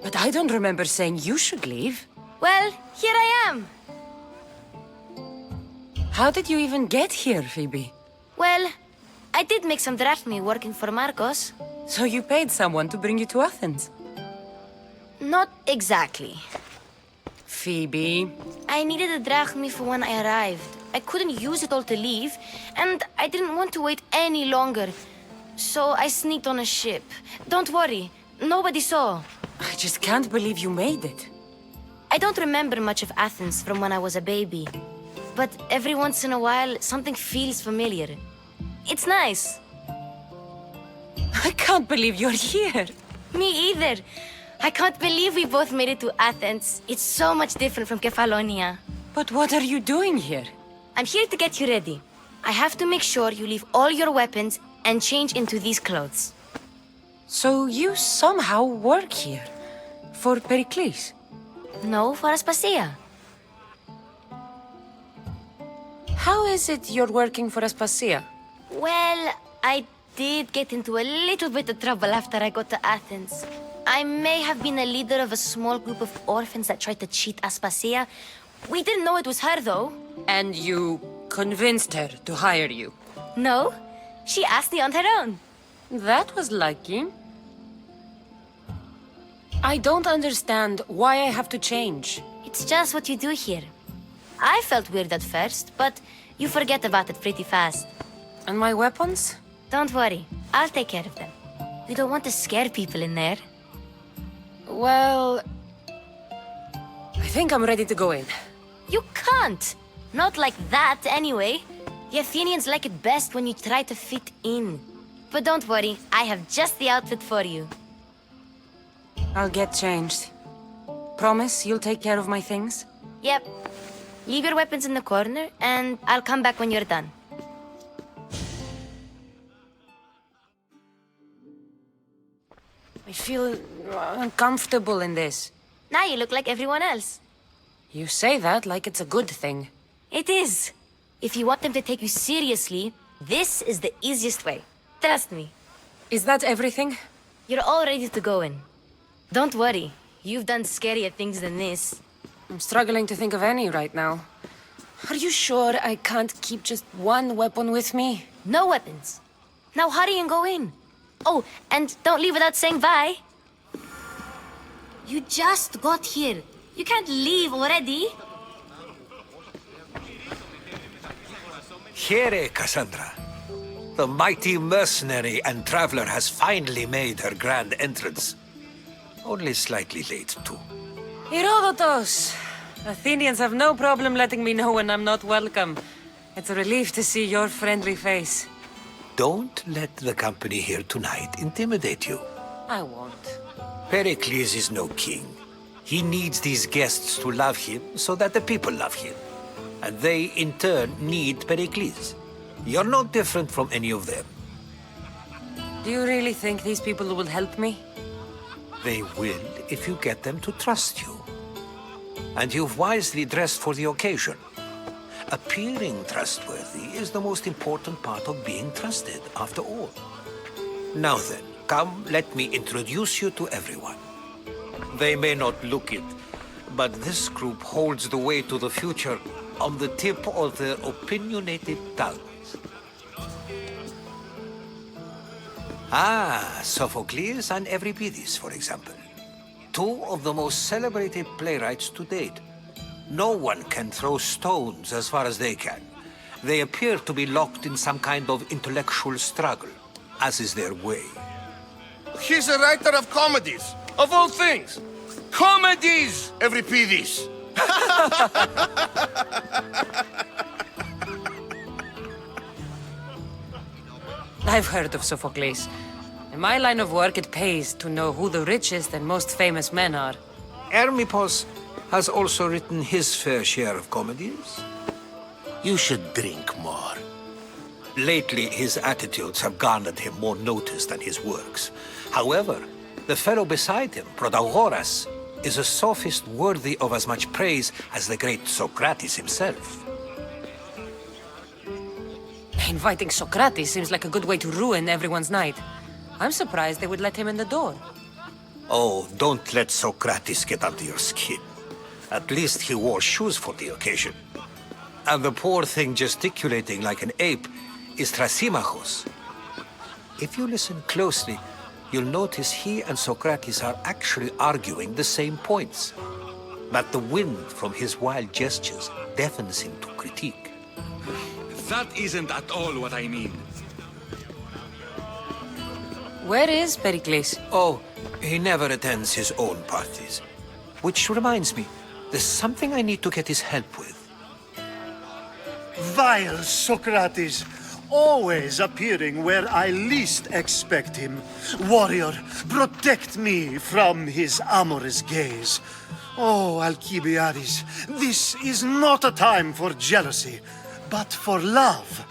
But I don't remember saying you should leave. Well, here I am. How did you even get here, Phoebe? Well, I did make some drachmi working for Marcos. So you paid someone to bring you to Athens? Not exactly. Phoebe. I needed a drachmi for when I arrived. I couldn't use it all to leave, and I didn't want to wait any longer. So I sneaked on a ship. Don't worry, nobody saw. I just can't believe you made it. I don't remember much of Athens from when I was a baby. But every once in a while, something feels familiar. It's nice. I can't believe you're here. Me either. I can't believe we both made it to Athens. It's so much different from Kefalonia. But what are you doing here? I'm here to get you ready. I have to make sure you leave all your weapons and change into these clothes. So you somehow work here? For Pericles? No, for Aspasia. How is it you're working for Aspasia? Well, I did get into a little bit of trouble after I got to Athens. I may have been a leader of a small group of orphans that tried to cheat Aspasia. We didn't know it was her, though. And you convinced her to hire you? No, she asked me on her own. That was lucky. I don't understand why I have to change. It's just what you do here. I felt weird at first, but you forget about it pretty fast. And my weapons? Don't worry, I'll take care of them. You don't want to scare people in there. Well, I think I'm ready to go in. You can't! Not like that, anyway. The Athenians like it best when you try to fit in. But don't worry, I have just the outfit for you. I'll get changed. Promise you'll take care of my things? Yep. Leave your weapons in the corner, and I'll come back when you're done. I feel uncomfortable in this. Now you look like everyone else. You say that like it's a good thing. It is. If you want them to take you seriously, this is the easiest way. Trust me. Is that everything? You're all ready to go in. Don't worry. You've done scarier things than this. I'm struggling to think of any right now. Are you sure I can't keep just one weapon with me? No weapons. Now hurry and go in. Oh, and don't leave without saying bye. You just got here. You can't leave already. Here, Cassandra. The mighty mercenary and traveler has finally made her grand entrance. Only slightly late, too. Herodotus! Athenians have no problem letting me know when I'm not welcome. It's a relief to see your friendly face. Don't let the company here tonight intimidate you. I won't. Pericles is no king. He needs these guests to love him so that the people love him. And they, in turn, need Pericles. You're no different from any of them. Do you really think these people will help me? They will if you get them to trust you. And you've wisely dressed for the occasion. Appearing trustworthy is the most important part of being trusted, after all. Now then, come, let me introduce you to everyone. They may not look it, but this group holds the way to the future on the tip of their opinionated tongues. Ah, Sophocles and Euripides, for example. Two of the most celebrated playwrights to date. No one can throw stones as far as they can. They appear to be locked in some kind of intellectual struggle, as is their way. He's a writer of comedies, of all things. Comedies, Euripides. I've heard of Sophocles. In my line of work, it pays to know who the richest and most famous men are. Hermippos has also written his fair share of comedies. You should drink more. Lately, his attitudes have garnered him more notice than his works. However, the fellow beside him, Protagoras, is a sophist worthy of as much praise as the great Socrates himself. Inviting Socrates seems like a good way to ruin everyone's night. I'm surprised they would let him in the door. Oh, don't let Socrates get under your skin. At least he wore shoes for the occasion. And the poor thing gesticulating like an ape is Thrasymachos, If you listen closely, you'll notice he and Socrates are actually arguing the same points. But the wind from his wild gestures deafens him to critique. That isn't at all what I mean. Where is Pericles? Oh, he never attends his own parties. Which reminds me, there's something I need to get his help with. Vile Socrates, always appearing where I least expect him. Warrior, protect me from his amorous gaze. Oh, Alcibiades, this is not a time for jealousy, but for love.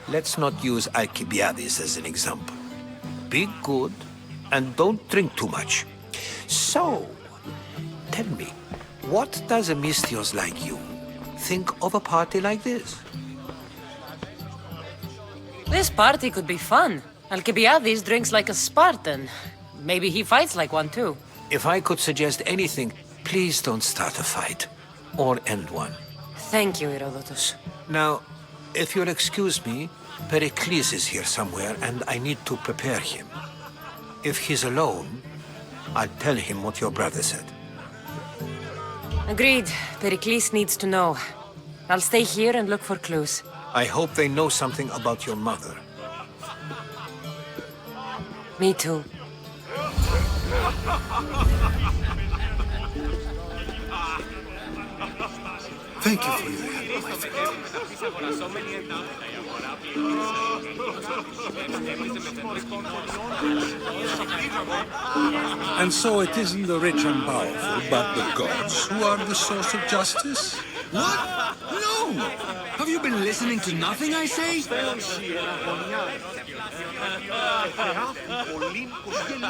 Let's not use Alcibiades as an example. Be good and don't drink too much. So, tell me, what does a Mystios like you think of a party like this? This party could be fun. Alcibiades drinks like a Spartan. Maybe he fights like one too. If I could suggest anything, please don't start a fight or end one. Thank you, Herodotus. Now, if you'll excuse me, Pericles is here somewhere and I need to prepare him. If he's alone, I'll tell him what your brother said. Agreed. Pericles needs to know. I'll stay here and look for clues. I hope they know something about your mother. Me too. Thank you for your help, my friend. And so it isn't the rich and powerful, but the gods who are the source of justice? What? No! Have you been listening to nothing I say?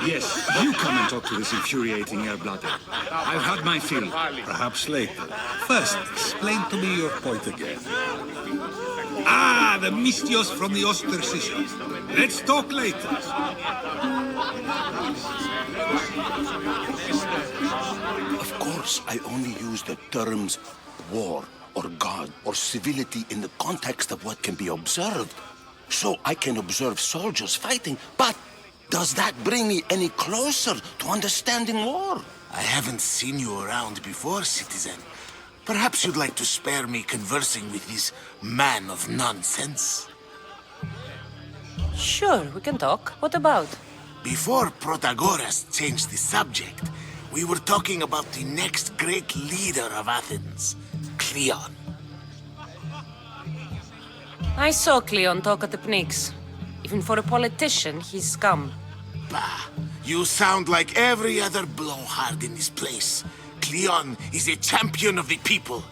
Yes, you come and talk to this infuriating air-blooded. I've had my fill. Perhaps later. First, explain to me your point again. Ah, the Mystios from the ostracism. Let's talk later. Of course, I only use the terms war or God or civility in the context of what can be observed. So I can observe soldiers fighting, but does that bring me any closer to understanding war? I haven't seen you around before, citizen. Perhaps you'd like to spare me conversing with this man of nonsense? Sure, we can talk. What about? Before Protagoras changed the subject, we were talking about the next great leader of Athens, Cleon. I saw Cleon talk at the Pnyx. Even for a politician, he's scum. Bah, you sound like every other blowhard in this place. Cleon is a champion of the people,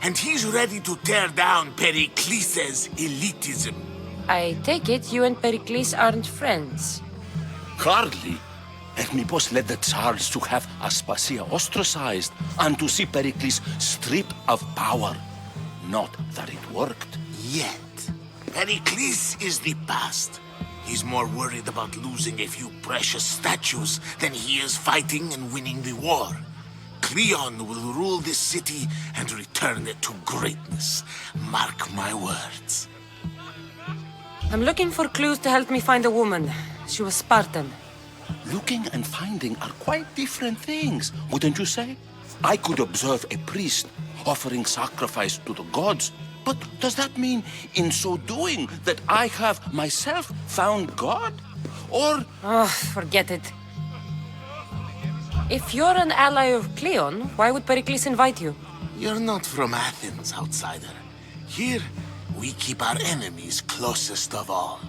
and he's ready to tear down Pericles' elitism. I take it you and Pericles aren't friends. Hardly. Hermipos led the Tsars to have Aspasia ostracized and to see Pericles stripped of power. Not that it worked. Yet. Pericles is the past. He's more worried about losing a few precious statues than he is fighting and winning the war. Cleon will rule this city and return it to greatness. Mark my words. I'm looking for clues to help me find a woman. She was Spartan. Looking and finding are quite different things, wouldn't you say? I could observe a priest offering sacrifice to the gods, but does that mean, in so doing, that I have myself found God? Or... Oh, forget it. If you're an ally of Cleon, why would Pericles invite you? You're not from Athens, outsider. Here, we keep our enemies closest of all.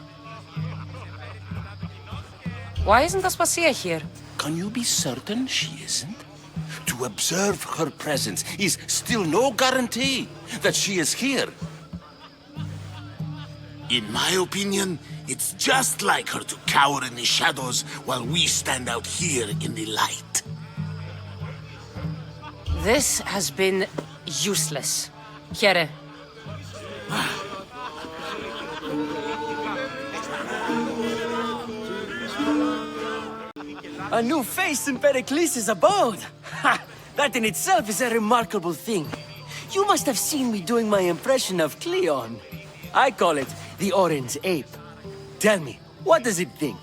Why isn't Aspasia here? Can you be certain she isn't? To observe her presence is still no guarantee that she is here. In my opinion, it's just like her to cower in the shadows while we stand out here in the light. This has been useless. Here. A new face in Pericles' abode! Ha! That in itself is a remarkable thing. You must have seen me doing my impression of Cleon. I call it the Orange Ape. Tell me, what does it think?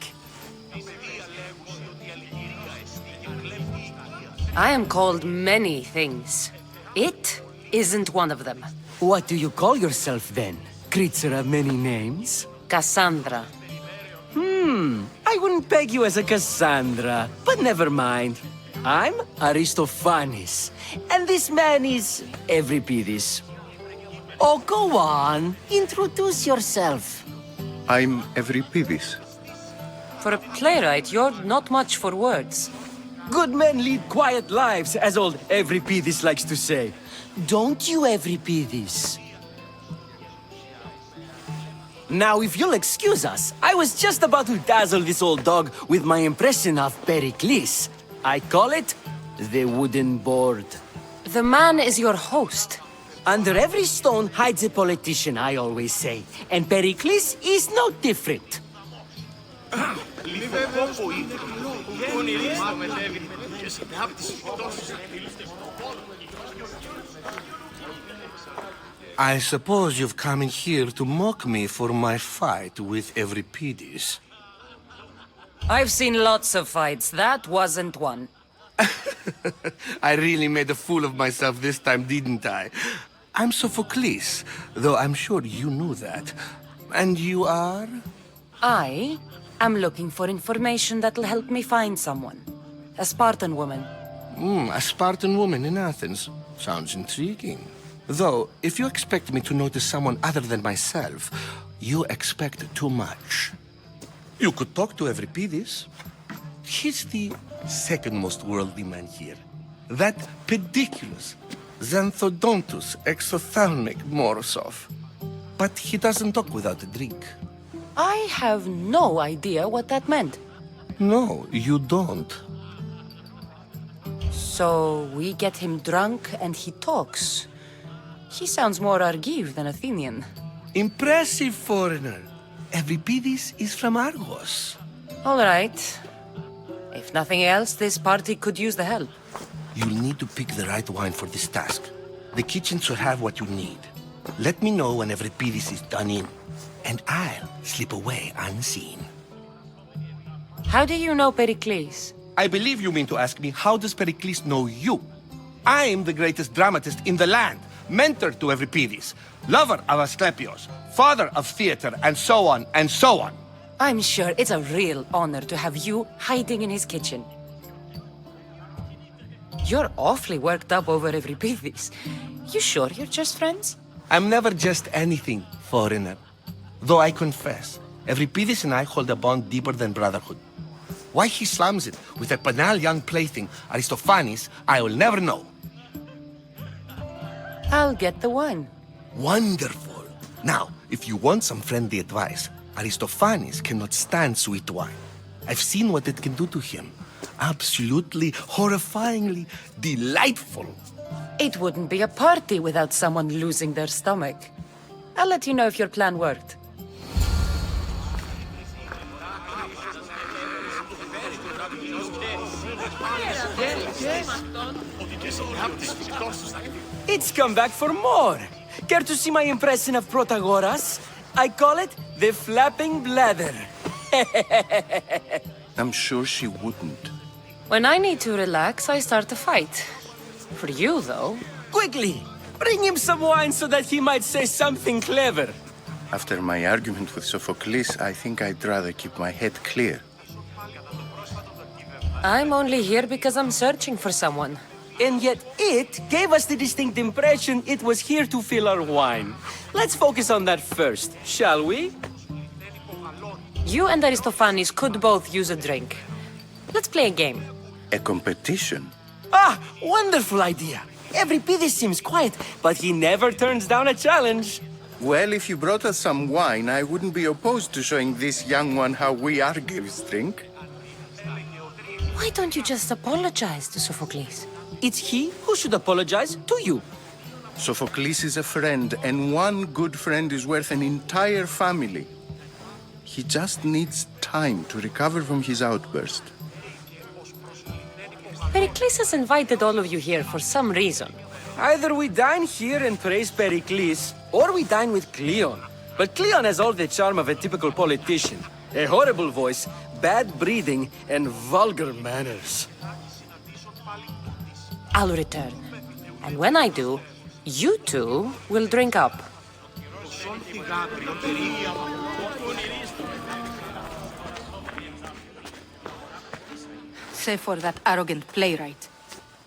I am called many things. It isn't one of them. What do you call yourself then? Creature of many names? Cassandra. I wouldn't peg you as a Cassandra, but never mind. I'm Aristophanes, and this man is Euripides. Oh, go on. Introduce yourself. I'm Euripides. For a playwright, you're not much for words. Good men lead quiet lives, as old Euripides likes to say. Don't you, Euripides? Now, if you'll excuse us, I was just about to dazzle this old dog with my impression of Pericles. I call it the wooden board. The man is your host. Under every stone hides a politician, I always say. And Pericles is no different. I suppose you've come in here to mock me for my fight with Euripides. I've seen lots of fights. That wasn't one. I really made a fool of myself this time, didn't I? I'm Sophocles, though I'm sure you knew that. And you are? I am looking for information that'll help me find someone. A Spartan woman. A Spartan woman in Athens. Sounds intriguing. Though, if you expect me to notice someone other than myself, you expect too much. You could talk to Euripides. He's the second most worldly man here. That pediculous, xanthodontus exophthalmic Morosov. But he doesn't talk without a drink. I have no idea what that meant. No, you don't. So we get him drunk and he talks. He sounds more Argive than Athenian. Impressive, foreigner. Euripides is from Argos. All right. If nothing else, this party could use the help. You'll need to pick the right wine for this task. The kitchen should have what you need. Let me know when Euripides is done in, and I'll slip away unseen. How do you know Pericles? I believe you mean to ask me, how does Pericles know you? I'm the greatest dramatist in the land, mentor to Euripides, lover of Asclepios, father of theater, and so on, and so on. I'm sure it's a real honor to have you hiding in his kitchen. You're awfully worked up over Euripides. You sure you're just friends? I'm never just anything, foreigner. Though I confess, Euripides and I hold a bond deeper than brotherhood. Why he slams it with a banal young plaything, Aristophanes, I will never know. I'll get the wine. Wonderful. Now, if you want some friendly advice, Aristophanes cannot stand sweet wine. I've seen what it can do to him. Absolutely, horrifyingly delightful. It wouldn't be a party without someone losing their stomach. I'll let you know if your plan worked. It's come back for more. Care to see my impression of Protagoras? I call it the flapping bladder. I'm sure she wouldn't. When I need to relax, I start a fight. For you, though. Quickly! Bring him some wine so that he might say something clever. After my argument with Sophocles, I think I'd rather keep my head clear. I'm only here because I'm searching for someone. And yet it gave us the distinct impression it was here to fill our wine. Let's focus on that first, shall we? You and Aristophanes could both use a drink. Let's play a game. A competition? Ah, wonderful idea. Euripides seems quiet, but he never turns down a challenge. Well, if you brought us some wine, I wouldn't be opposed to showing this young one how we Argives drink. Why don't you just apologize to Sophocles? It's he who should apologize to you. Sophocles is a friend, and one good friend is worth an entire family. He just needs time to recover from his outburst. Pericles has invited all of you here for some reason. Either we dine here and praise Pericles, or we dine with Cleon. But Cleon has all the charm of a typical politician. A horrible voice, bad breeding, and vulgar manners. I'll return. And when I do, you two will drink up. Save for that arrogant playwright.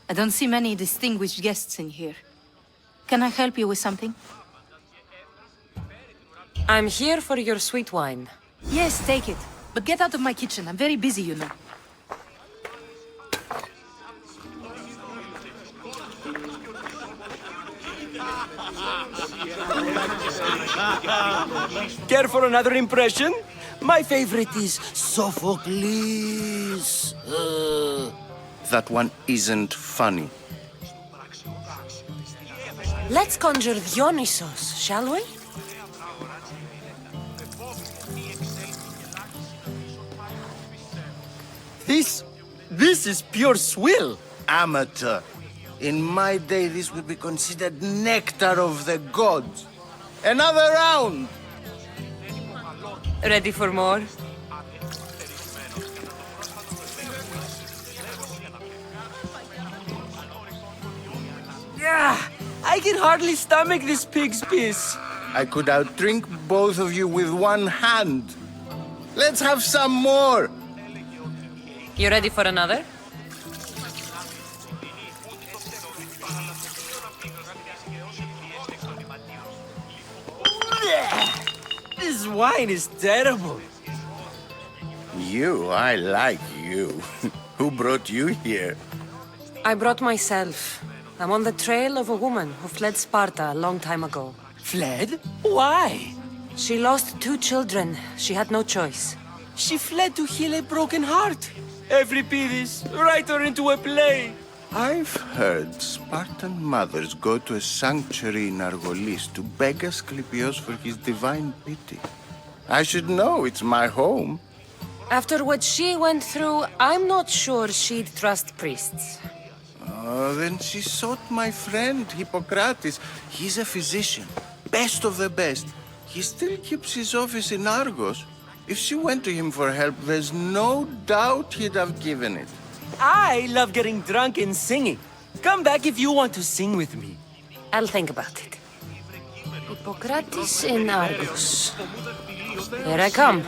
I don't see many distinguished guests in here. Can I help you with something? I'm here for your sweet wine. Yes, take it. But get out of my kitchen. I'm very busy, you know. Care for another impression? My favorite is Sophocles. That one isn't funny. Let's conjure Dionysos, shall we? This is pure swill. Amateur. In my day, this would be considered nectar of the gods. Another round! Ready for more? Yeah, I can hardly stomach this pig's piss. I could outdrink both of you with one hand. Let's have some more! You ready for another? This wine is terrible. I like you. Who brought you here? I brought myself. I'm on the trail of a woman who fled Sparta a long time ago. Fled? Why? She lost 2 children. She had no choice. She fled to heal a broken heart. Euripides, write her into a play. I've heard Spartan mothers go to a sanctuary in Argolis to beg Asclepios for his divine pity. I should know, it's my home. After what she went through, I'm not sure she'd trust priests. Oh, then she sought my friend, Hippocrates. He's a physician, best of the best. He still keeps his office in Argos. If she went to him for help, there's no doubt he'd have given it. I love getting drunk and singing. Come back if you want to sing with me. I'll think about it. Hippocrates in Argos. Here I come.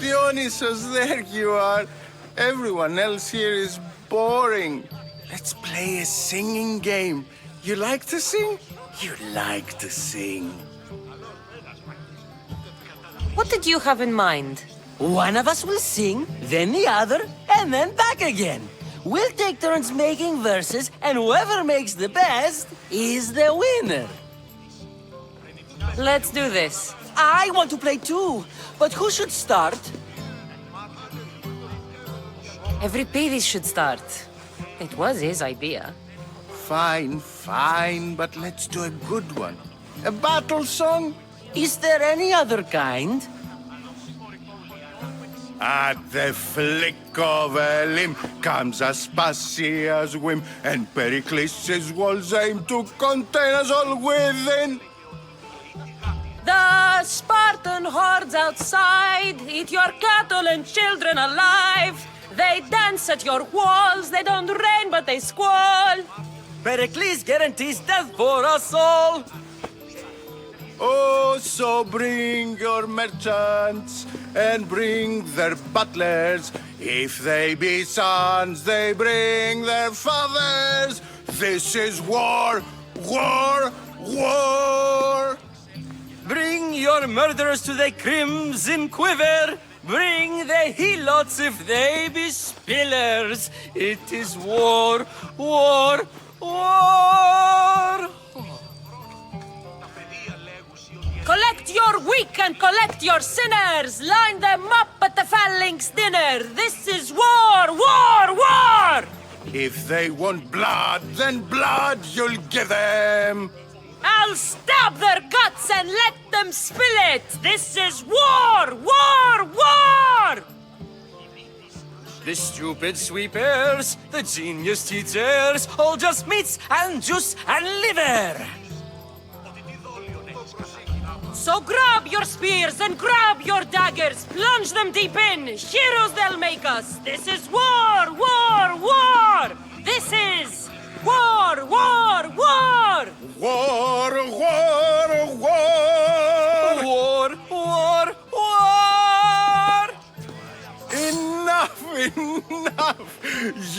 Dionysos, there you are. Everyone else here is boring. Let's play a singing game. You like to sing? You like to sing. What did you have in mind? One of us will sing, then the other, and then back again. We'll take turns making verses, and whoever makes the best is the winner. Let's do this. I want to play too, but who should start? Euripides should start. It was his idea. Fine, but let's do a good one. A battle song? Is there any other kind? At the flick of a limb comes Aspasia's whim, and Pericles' walls aim to contain us all within. The Spartan hordes outside eat your cattle and children alive. They dance at your walls, they don't rain but they squall. Pericles guarantees death for us all. Oh, so bring your merchants and bring their butlers. If they be sons, they bring their fathers. This is war, war, war. Bring your murderers to the crimson quiver. Bring the helots if they be spillers. It is war, war, war. Collect your weak and collect your sinners. Line them up at the phalanx dinner. This is war, war, war! If they want blood, then blood you'll give them. I'll stab their guts and let them spill it. This is war, war, war! The stupid sweepers, the genius teachers, all just meats and juice and liver! So grab your spears and grab your daggers, plunge them deep in, heroes they'll make us! This is war, war, war! This is war, war, war! War, war, war! War, war, war! Enough, enough!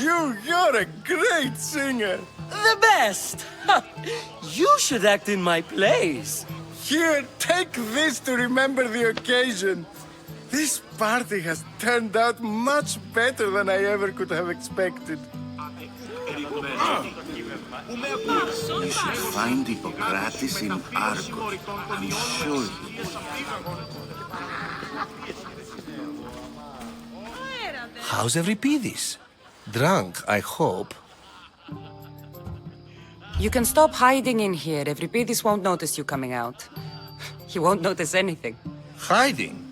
You're a great singer! The best! You should act in my plays. Here, take this to remember the occasion. This party has turned out much better than I ever could have expected. You should find Hippocrates in Argos. I'm sure he is. How's Euripides? Drunk, I hope. You can stop hiding in here. Euripides won't notice you coming out. He won't notice anything. Hiding?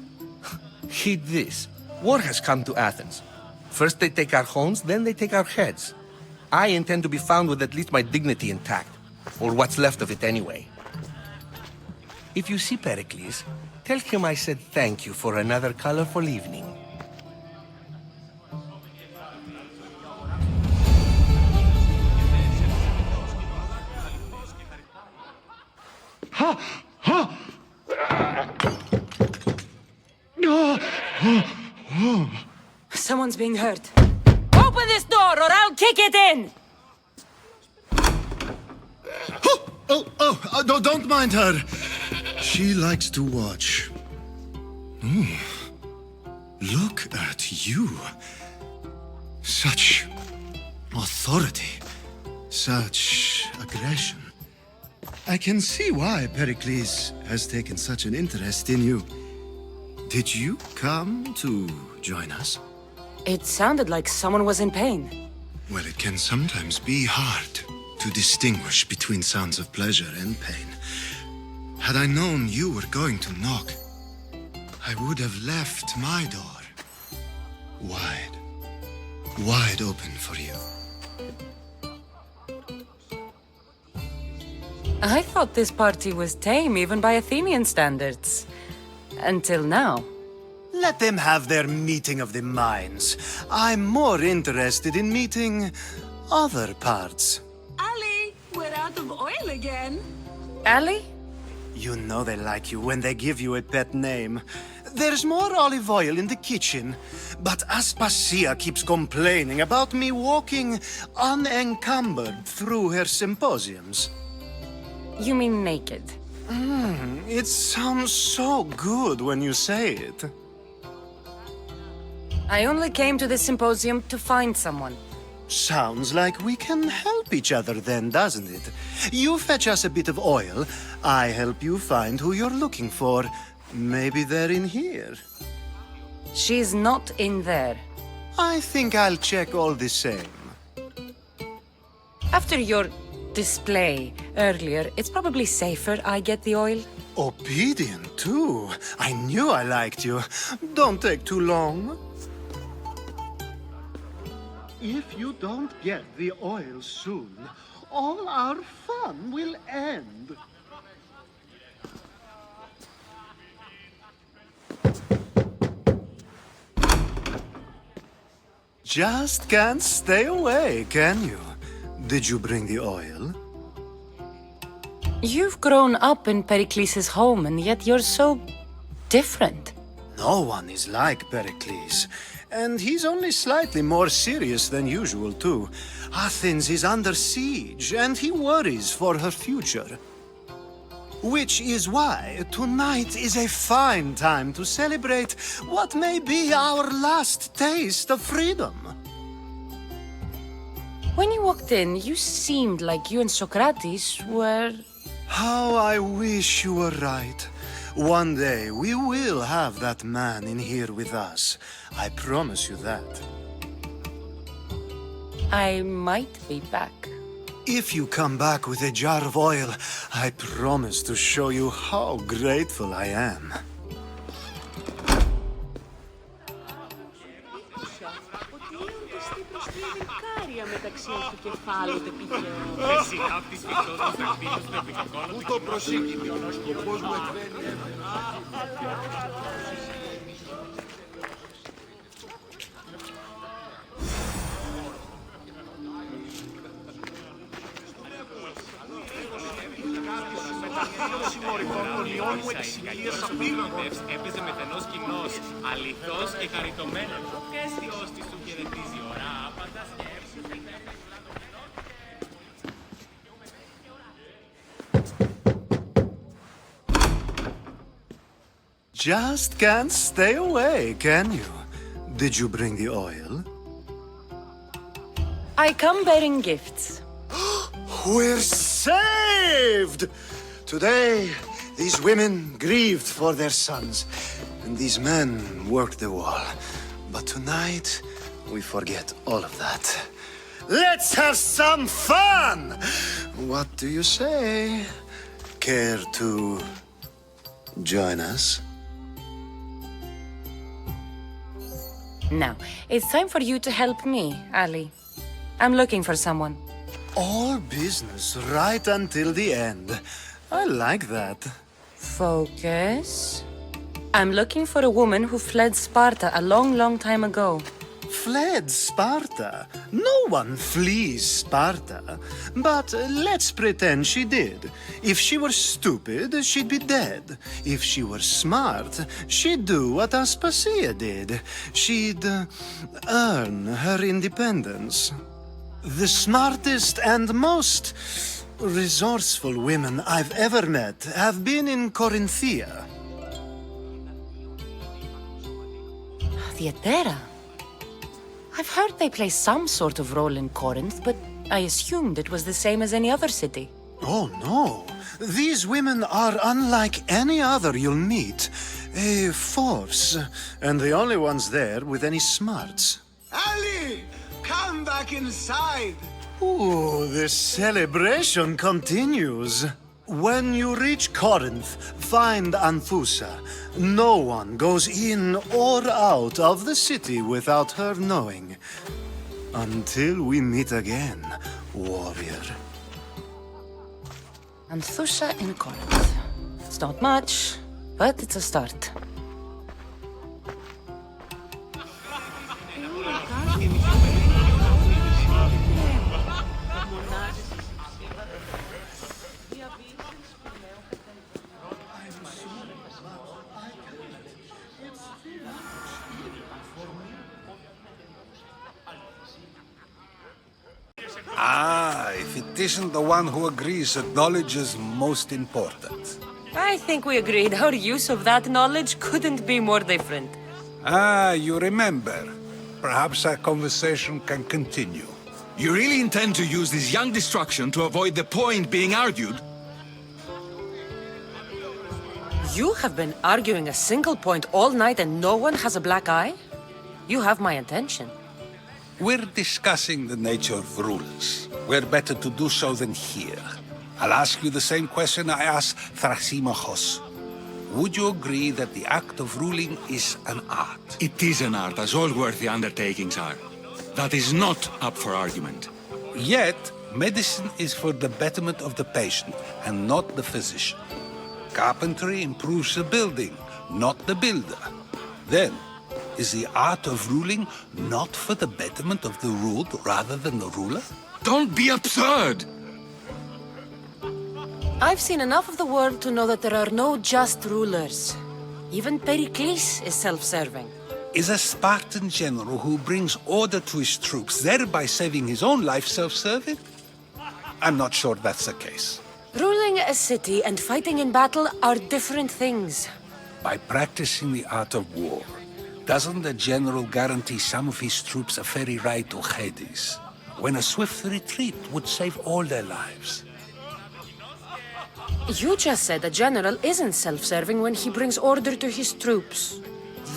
Heed this. War has come to Athens. First they take our homes, then they take our heads. I intend to be found with at least my dignity intact. Or what's left of it anyway. If you see Pericles, tell him I said thank you for another colorful evening. Ha! Ha! Someone's being hurt. Open this door or I'll kick it in! No, don't mind her. She likes to watch. Look at you. Such authority. Such aggression. I can see why Pericles has taken such an interest in you. Did you come to join us? It sounded like someone was in pain. Well, it can sometimes be hard to distinguish between sounds of pleasure and pain. Had I known you were going to knock, I would have left my door wide open for you. I thought this party was tame even by Athenian standards. Until now. Let them have their meeting of the minds. I'm more interested in meeting other parts. Ali, we're out of oil again. Ali? You know they like you when they give you a pet name. There's more olive oil in the kitchen, but Aspasia keeps complaining about me walking unencumbered through her symposiums. You mean naked? It sounds so good when you say it. I only came to the symposium to find someone. Sounds like we can help each other then, doesn't it? You fetch us a bit of oil, I help you find who you're looking for. Maybe they're in here. She's not in there. I think I'll check all the same. After your display earlier, it's probably safer I get the oil. Obedient, too. I knew I liked you. Don't take too long. If you don't get the oil soon, all our fun will end. Just can't stay away, can you? Did you bring the oil? You've grown up in Pericles' home, and yet you're so different. No one is like Pericles. And he's only slightly more serious than usual, too. Athens is under siege, and he worries for her future. Which is why tonight is a fine time to celebrate what may be our last taste of freedom. When you walked in, you seemed like you and Socrates were... How I wish you were right. One day we will have that man in here with us. I promise you that. I might be back. If you come back with a jar of oil, I promise to show you how grateful I am. Κάρια μεταξύ αυτοκεφάλου τεπιχαίων. Εσύ αυτής φυτός με φίλους με πικακόλο. Πού το προσήκει, ο σκοπός μου εκβαίνει. Έπαιζε μετενός κοινός, αληθώς και χαριτωμένος. Αίσθιος της σου χαιρετίζει ώρα, άπαντα σκέψου. Just can't stay away, can you? Did you bring the oil? I come bearing gifts. We're saved! Today, these women grieved for their sons, and these men worked the wall. But tonight, we forget all of that. Let's have some fun! What do you say? Care to join us? Now, it's time for you to help me, Ali. I'm looking for someone. All business right until the end. I like that. Focus. I'm looking for a woman who fled Sparta a long, long time ago. Fled Sparta? No one flees Sparta. But let's pretend she did. If she were stupid, she'd be dead. If she were smart, she'd do what Aspasia did. She'd earn her independence. The smartest and most resourceful women I've ever met have been in Corinthia. Theatera? I've heard they play some sort of role in Corinth, but I assumed it was the same as any other city. Oh, no. These women are unlike any other you'll meet. A force, and the only ones there with any smarts. Ali! Come back inside! Ooh, the celebration continues. When you reach Corinth, find Anthusa. No one goes in or out of the city without her knowing. Until we meet again, warrior. Anthusa in Corinth. It's not much, but it's a start. If it isn't the one who agrees that knowledge is most important. I think we agreed our use of that knowledge couldn't be more different. You remember. Perhaps our conversation can continue. You really intend to use this young destruction to avoid the point being argued? You have been arguing a single point all night and no one has a black eye? You have my attention. We're discussing the nature of rules. Where better to do so than here? I'll ask you the same question I asked Thrasymachos. Would you agree that the act of ruling is an art? It is an art, as all worthy undertakings are. That is not up for argument. Yet, medicine is for the betterment of the patient and not the physician. Carpentry improves the building, not the builder. Then, is the art of ruling not for the betterment of the ruled rather than the ruler? Don't be absurd! I've seen enough of the world to know that there are no just rulers. Even Pericles is self-serving. Is a Spartan general who brings order to his troops, thereby saving his own life, self-serving? I'm not sure that's the case. Ruling a city and fighting in battle are different things. By practicing the art of war, doesn't the general guarantee some of his troops a ferry ride to Hades, when a swift retreat would save all their lives? You just said a general isn't self-serving when he brings order to his troops.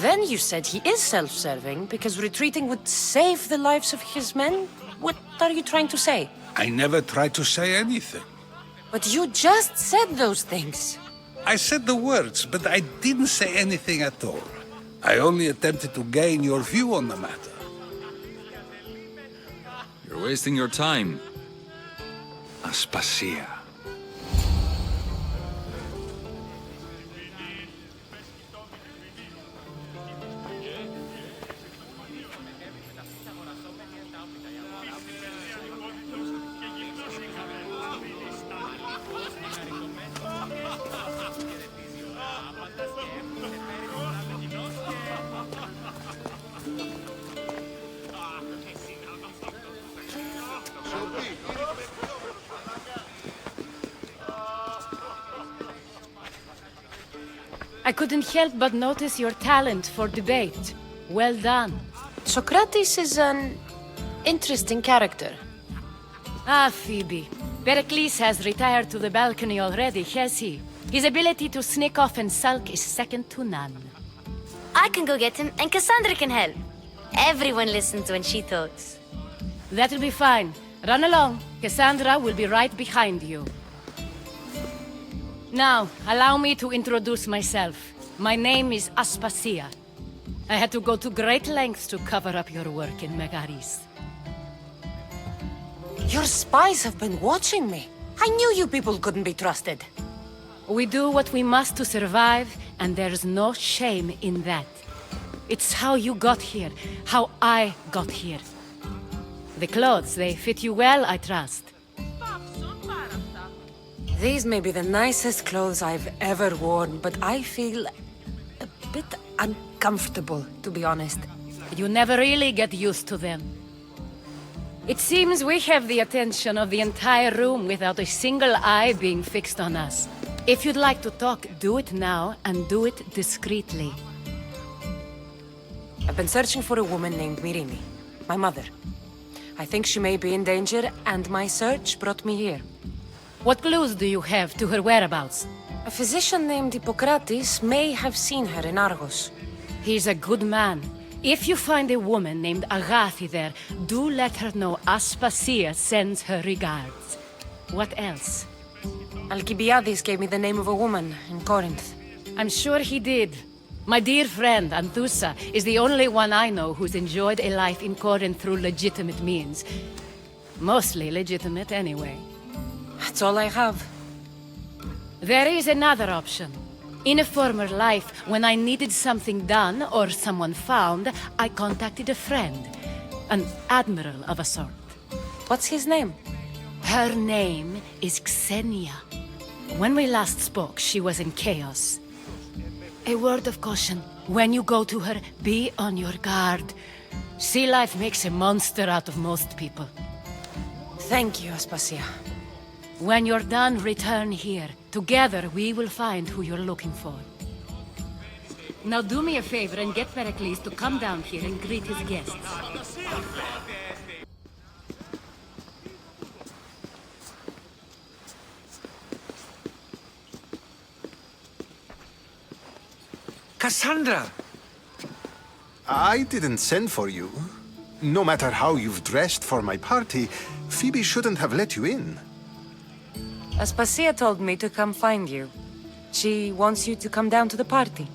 Then you said he is self-serving because retreating would save the lives of his men? What are you trying to say? I never tried to say anything. But you just said those things. I said the words, but I didn't say anything at all. I only attempted to gain your view on the matter. wasting your time. Aspasia. I couldn't help but notice your talent for debate. Well done. Socrates is an interesting character. Ah, Phoebe. Pericles has retired to the balcony already, has he? His ability to sneak off and sulk is second to none. I can go get him, and Cassandra can help. Everyone listens when she talks. That'll be fine. Run along. Cassandra will be right behind you. Now, allow me to introduce myself. My name is Aspasia. I had to go to great lengths to cover up your work in Megaris. Your spies have been watching me. I knew you people couldn't be trusted. We do what we must to survive, and there's no shame in that. It's how you got here, how I got here. The clothes, they fit you well, I trust. These may be the nicest clothes I've ever worn, but I feel a bit uncomfortable, to be honest. You never really get used to them. It seems we have the attention of the entire room without a single eye being fixed on us. If you'd like to talk, do it now, and do it discreetly. I've been searching for a woman named Myrrine, my mother. I think she may be in danger, and my search brought me here. What clues do you have to her whereabouts? A physician named Hippocrates may have seen her in Argos. He's a good man. If you find a woman named Agathi there, do let her know Aspasia sends her regards. What else? Alcibiades gave me the name of a woman in Corinth. I'm sure he did. My dear friend, Anthusa, is the only one I know who's enjoyed a life in Corinth through legitimate means. Mostly legitimate, anyway. That's all I have. There is another option. In a former life, when I needed something done or someone found, I contacted a friend. An admiral of a sort. What's his name? Her name is Xenia. When we last spoke, she was in chaos. A word of caution. When you go to her, be on your guard. Sea life makes a monster out of most people. Thank you, Aspasia. When you're done, return here. Together, we will find who you're looking for. Now do me a favor and get Pericles to come down here and greet his guests. Cassandra! I didn't send for you. No matter how you've dressed for my party, Phoebe shouldn't have let you in. Aspasia told me to come find you. She wants you to come down to the party.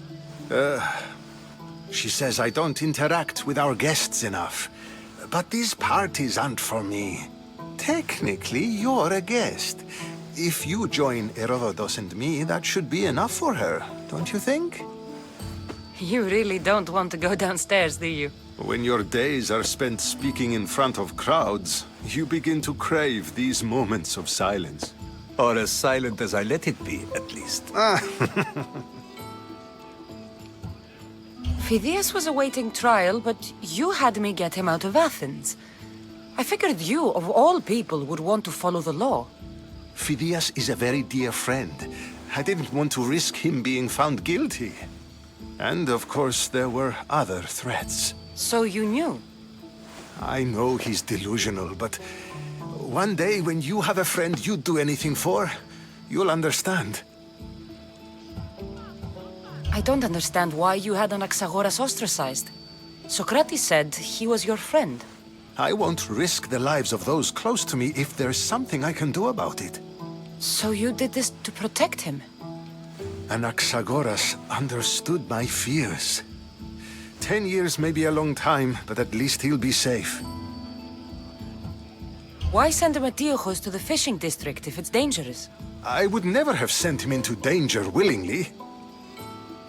She says I don't interact with our guests enough. But these parties aren't for me. Technically, you're a guest. If you join Herodotus and me, that should be enough for her, don't you think? You really don't want to go downstairs, do you? When your days are spent speaking in front of crowds, you begin to crave these moments of silence. Or as silent as I let it be, at least. Phidias was awaiting trial, but you had me get him out of Athens. I figured you, of all people, would want to follow the law. Phidias is a very dear friend. I didn't want to risk him being found guilty. And of course, there were other threats. So you knew? I know he's delusional, but one day when you have a friend you'd do anything for, you'll understand. I don't understand why you had Anaxagoras ostracized. Socrates said he was your friend. I won't risk the lives of those close to me if there's something I can do about it. So you did this to protect him? Anaxagoras understood my fears. 10 years may be a long time, but at least he'll be safe. Why send Matiochos to the fishing district if it's dangerous? I would never have sent him into danger willingly.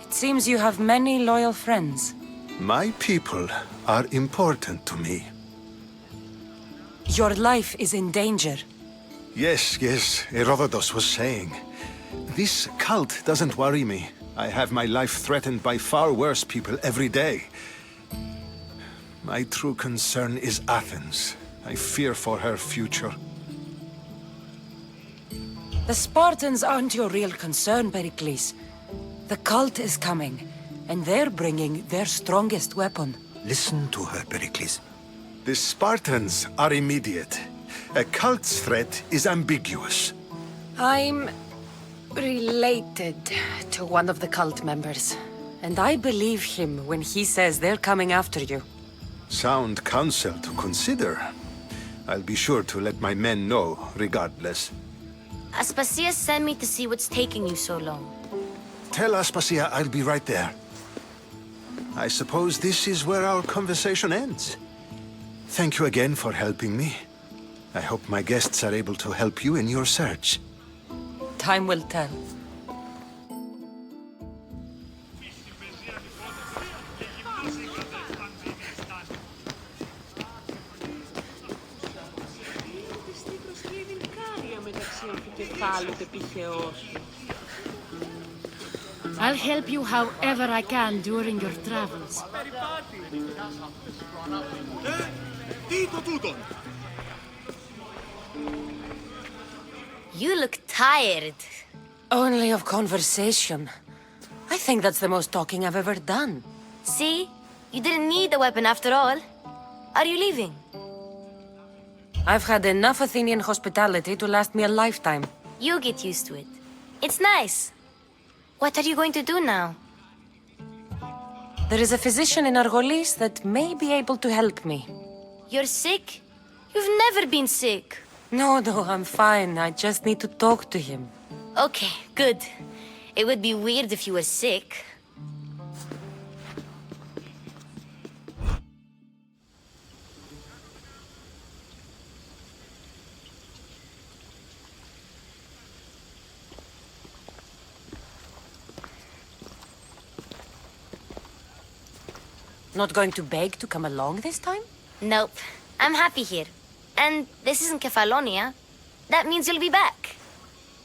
It seems you have many loyal friends. My people are important to me. Your life is in danger. Yes, Herodotus was saying. This cult doesn't worry me. I have my life threatened by far worse people every day. My true concern is Athens. I fear for her future. The Spartans aren't your real concern, Pericles. The cult is coming, and they're bringing their strongest weapon. Listen to her, Pericles. The Spartans are immediate. A cult's threat is ambiguous. I'm related to one of the cult members, and I believe him when he says they're coming after you. Sound counsel to consider. I'll be sure to let my men know, regardless. Aspasia sent me to see what's taking you so long. Tell Aspasia I'll be right there. I suppose this is where our conversation ends. Thank you again for helping me. I hope my guests are able to help you in your search. Time will tell. I'll help you however I can during your travels. You look tired. Only of conversation. I think that's the most talking I've ever done. See? You didn't need the weapon after all. Are you leaving? I've had enough Athenian hospitality to last me a lifetime. You get used to it. It's nice. What are you going to do now? There is a physician in Argolis that may be able to help me. You're sick? You've never been sick. No, I'm fine. I just need to talk to him. Okay, good. It would be weird if you were sick. Not going to beg to come along this time? Nope. I'm happy here. And this isn't Kefalonia. That means you'll be back.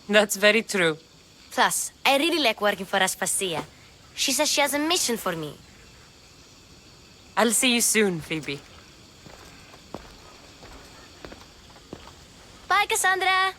That's very true. Plus, I really like working for Aspasia. She says she has a mission for me. I'll see you soon, Phoebe. Bye, Cassandra!